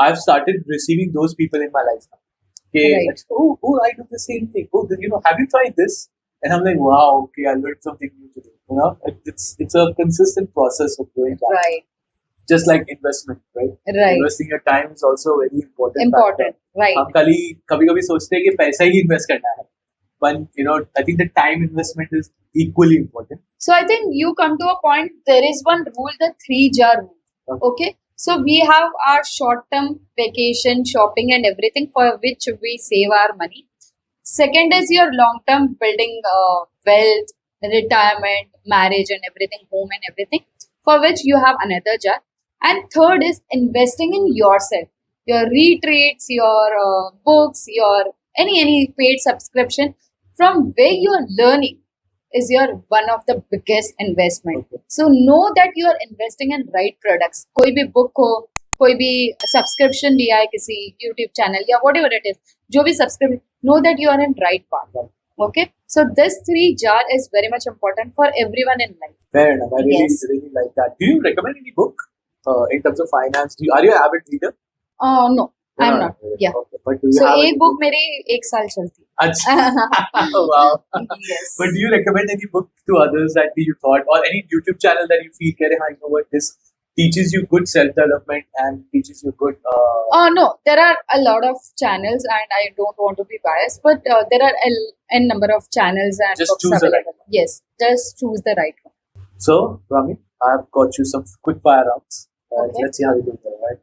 I've started receiving those people in my life now. Okay, Right. oh, I do the same thing. Oh, have you tried this? And I'm like, wow, okay, I learned something new today. It's a consistent process of doing that. Right. Just like investment, right? Right. Investing your time is also a very important. Important. factor. Right. हम कभी सोचते हैं कि पैसा ही invest करना है, but I think the time investment is equally important. So I think you come to a point, there is one rule, the 3 jar rule. Okay, so we have our short-term vacation, shopping, and everything for which we save our money. Second is your long-term building wealth, retirement, marriage, and everything, home and everything, for which you have another jar. And third is investing in yourself, your retreats, your books, your any paid subscription from where you are learning is your one of the biggest investment. Okay. So know that you are investing in right products. कोई भी book हो, कोई भी subscription लिया है किसी YouTube channel या whatever it is, जो भी subscription, know that you are in right path. Okay, so this three jar is very much important for everyone in life. Fair enough. I really, Yes. really like that. Do you recommend any book in terms of finance? Are you an avid reader? No, I'm not. Yeah. Okay. But do you So have एक any book मेरी 1 साल चलती. अच्छा. Wow. Yes. But do you recommend any book to others that you thought, or any YouTube channel that you feel, "Kare, you know what, this teaches you good self-development and teaches you good." No, there are a lot of channels, and I don't want to be biased, but there are n number of channels and Just books choose the right available. Yes, just choose the right one. So, Rami, I've got you some quick fire rounds. Okay. Let's see how you do there, right?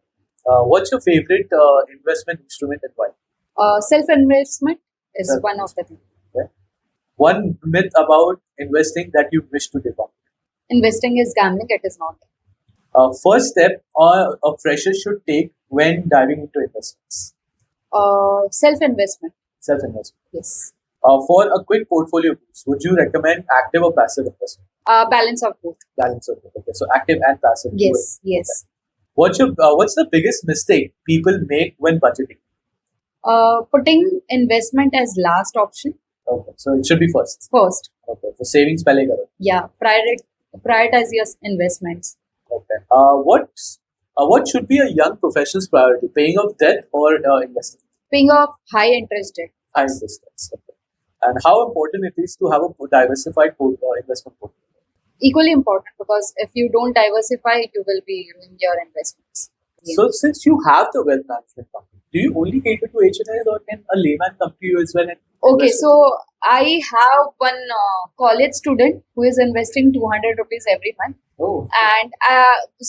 What's your favorite investment instrument and why? Self investment is Self- one of the things. One myth about investing that you wish to debunk. Investing is gambling. It is not. First step a fresher should take when diving into investments. Self investment. Self-investment. Yes. For a quick portfolio boost, would you recommend active or passive investment? Balance of both. Balance of both. Okay, so active and passive. Yes. Yes. What's the biggest mistake people make when budgeting? Putting investment as last option Okay, so it should be first. first. Okay, so savings pehle karo. Yeah. Prioritize your investments. Okay. What should be a young professional's priority? Paying off debt or investing? Paying off high interest debt. High interest debts. Okay. And how important it is to have a diversified investment portfolio? Equally important, because if you don't diversify, you will be ruining your investments. Yeah. So, since you have the wealth management company, do you only cater to HNIs or can a layman come to you as well? And Okay, invest so I have one college student who is investing 200 rupees every month, with you? and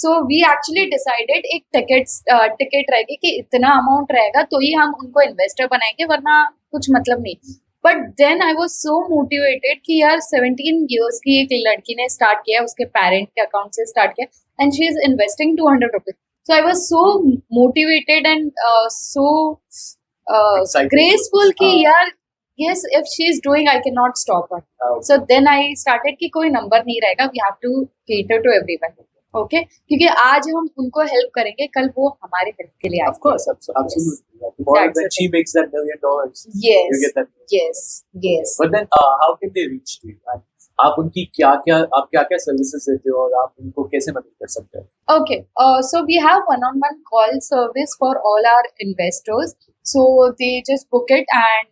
so we actually decided एक ticket रहेगी कि इतना amount रहेगा तो ही हम उनको investor बनाएंगे, वरना कुछ मतलब नहीं. But then I was so motivated कि यार 17 इयर्स की एक लड़की ने स्टार्ट किया, उसके पेरेंट के अकाउंट से स्टार्ट किया, and she is investing 200 rupees. So I was so motivated and so Excited. graceful कि हाँ. यार yes, if she is doing, I cannot stop her. Okay. So then I started कि कोई number नहीं रहेगा, we have to cater to everyone. Okay, क्योंकि आज हम उनको हेल्प करेंगे, कल वो हमारे हेल्प के लिए Of आएंगे. course, absolutely. Or That's when the she makes that $1 million, Yes, you get that. yes. But then, how can they reach you? And आप उनकी क्या सर्विसेज देते हो और आप उनको कैसे मदद कर सकते हो? Okay, so we have one-on-one call service for all our investors. So they just book it, and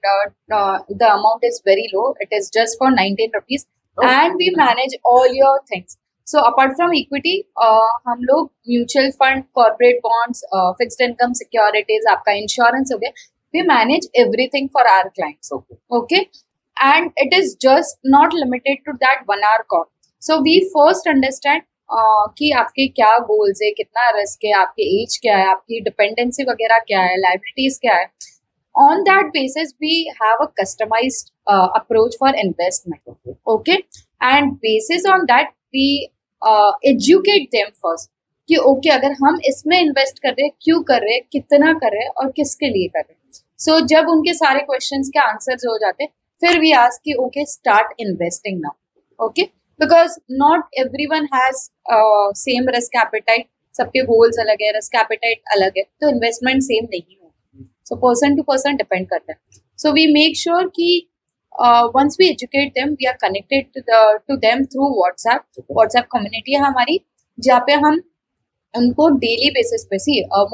the amount is very low. It is just for 19 rupees, Oh. and we manage all your things. So apart from equity, हम लोग mutual fund, corporate bonds, fixed income securities, आपका insurance हो गया, we manage everything for our clients. Okay. Okay, and it is just not limited to that 1 hour call. So we first understand कि आपके क्या goals है, कितना risk है, आपके एज क्या है, आपकी डिपेंडेंसी वगैरह क्या है, लाइबिलिटीज क्या है. On that basis, we have a customized approach for investment. Okay, and basis on that we educate them first कि okay, अगर हम इसमें इन्वेस्ट कर रहे हैं, क्यों कर रहे हैं, कितना कर रहे हैं और किसके लिए कर रहे हैं. So जब उनके सारे क्वेश्चंस के आंसर्स हो जाते हैं, फिर we ask कि okay, start investing now. Okay, because not everyone has same risk appetite. सबके गोल्स अलग है, रिस्क एपेटाइट अलग है, तो इन्वेस्टमेंट सेम नहीं होगी. So person to person depend करता है. So we make sure कि once we educate them, we are connected to them through WhatsApp. WhatsApp community है हमारी, जहाँ पे हम उनको डेली बेसिस पे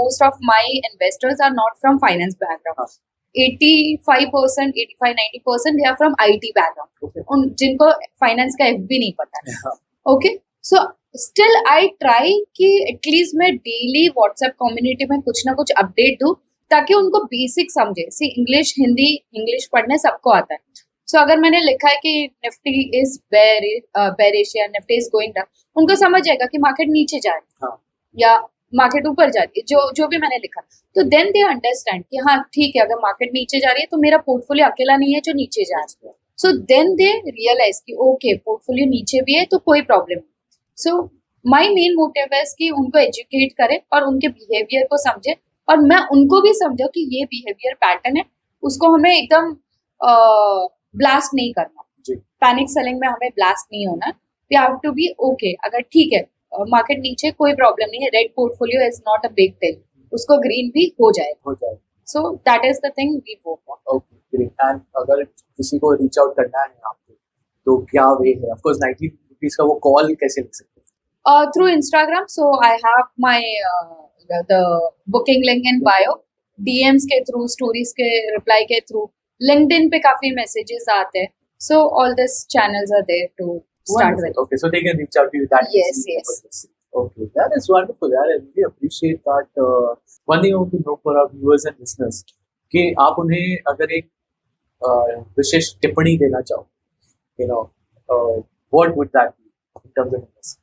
most of my investors are not from finance background. 85-90% they are from IT background. Okay. जिनको finance का F भी नहीं पता है. Yeah. Okay, so still I try कि एटलीस्ट मैं डेली व्हाट्सएप कम्युनिटी में कुछ ना कुछ अपडेट दूं, ताकि उनको बेसिक समझे. सी इंग्लिश, हिंदी, इंग्लिश पढ़ने सबको आता है. सो अगर मैंने लिखा है कि निफ्टी इज बेरिश या निफ्टी इज गोइंग डाउन, उनको समझ जाएगा कि मार्केट नीचे जा रहा है. हाँ. या मार्केट ऊपर जा रही है, जो भी मैंने लिखा, तो देन दे अंडरस्टैंड कि हाँ ठीक है, अगर मार्केट नीचे जा रही है तो मेरा पोर्टफोलियो अकेला नहीं है जो नीचे जा रहा है. सो देन दे रियलाइज कि ओके पोर्टफोलियो नीचे भी है तो कोई प्रॉब्लम नहीं. सो माई मेन मोटिव है कि उनको एजुकेट करे और उनके बिहेवियर को समझे, और मैं उनको भी समझाऊं कि ये बिहेवियर पैटर्न है, उसको हमें एकदम ब्लास्ट नहीं करना. जी. पैनिक सेलिंग में हमें ब्लास्ट नहीं होना. We have to be okay. अगर ठीक है मार्केट नीचे कोई प्रॉब्लम नहीं है, red portfolio is not a big deal, उसको ग्रीन भी हो जाएगा. So that is the thing we work on. Okay great. And अगर किसी को रीच आउट करना है आपको तो क्या वे है? ऑफ कोर्स 90 रुपीस का वो कॉल कैसे ले सकते हैं? Through Instagram, so I have my the booking link in bio, DMs के through, stories के reply के through, LinkedIn पे काफी messages आते हैं, so all these channels are there to start with. Okay, so they can reach out to you that Yes, easily yes. for this. Okay, that is wonderful. यार, I really appreciate that. One thing I want to know for our viewers and listeners कि आप उन्हें अगर एक विशेष टिप्पणी देना चाहो, you know, what would that be in terms of investment?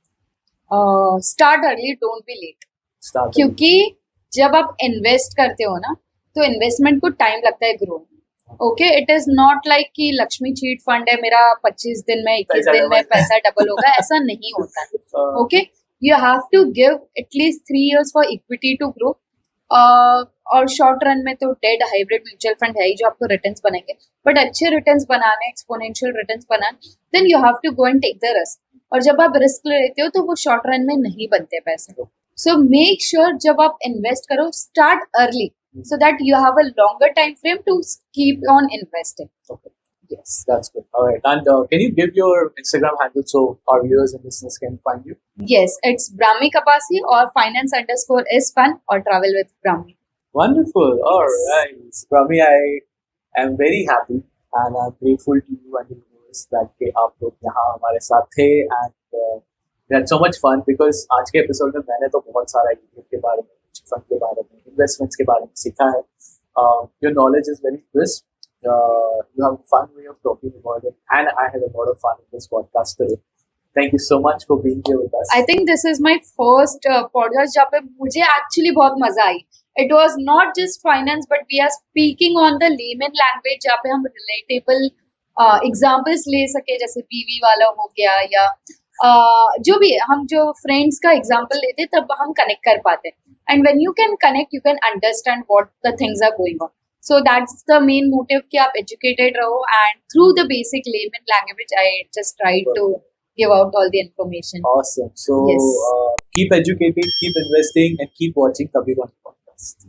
Start early, don't be late. Start क्योंकि जब आप इन्वेस्ट करते हो ना तो इन्वेस्टमेंट को टाइम लगता है grow. Okay, it is not like कि लक्ष्मी चीट फंड है, मेरा 25 दिन में 21 दिन में पैसा डबल होगा, ऐसा नहीं होता. Okay, you have to give at least 3 years for equity to grow. और शॉर्ट रन में तो डेड हाइब्रिड म्यूचुअल फंड है ही जो आपको रिटर्न्स बनाएंगे, बट अच्छे रिटर्न्स बनाने, एक्सपोनेंशियल रिटर्न्स बनाने, then you have to go and take the risk. और जब आप रिस्क लेते हो तो वो शॉर्ट रन में नहीं बनते पैसे. सो मेक श्योर जब आप इन्वेस्ट करो, start early so that you have a longer time frame to keep on investing. Okay. Yes, that's good. All right. And can you give your Instagram handle so our viewers and listeners can find you? Yes, it's Brahmi Kapasi or finance_is_fun or travel with Brahmi. Wonderful. All Yes. right. Brahmi, I am very happy and I'm grateful to you and the viewers that के आप लोग यहाँ हमारे साथ थे and we had so much fun because आज के episode में मैंने तो बहुत सारा ETF के बारे में, फंड के बारे में, इन्वेस्टमेंट्स के बारे में सीखा है. Your knowledge is very crisp. You have a fun way of talking about it, and I had a lot of fun in this podcast today. Thank you so much for being here with us. I think this is my first podcast जहाँ पे मुझे actually बहुत मजा आई. It was not just finance, but we are speaking on the layman language जहाँ पे हम relatable examples ले सके, जैसे PV वाला हो गया या जो भी हम जो फ्रेंड्स का एग्जाम्पल लेते तब हम कनेक्ट कर पाते हैं. And when you can connect you can understand what the things are going on. So that's the main motive कि आप एजुकेटेड रहो, and through the basic layman language I just try to give out all the information. Awesome. So Yes. keep educating, keep investing, and keep watching Kabhi One podcast.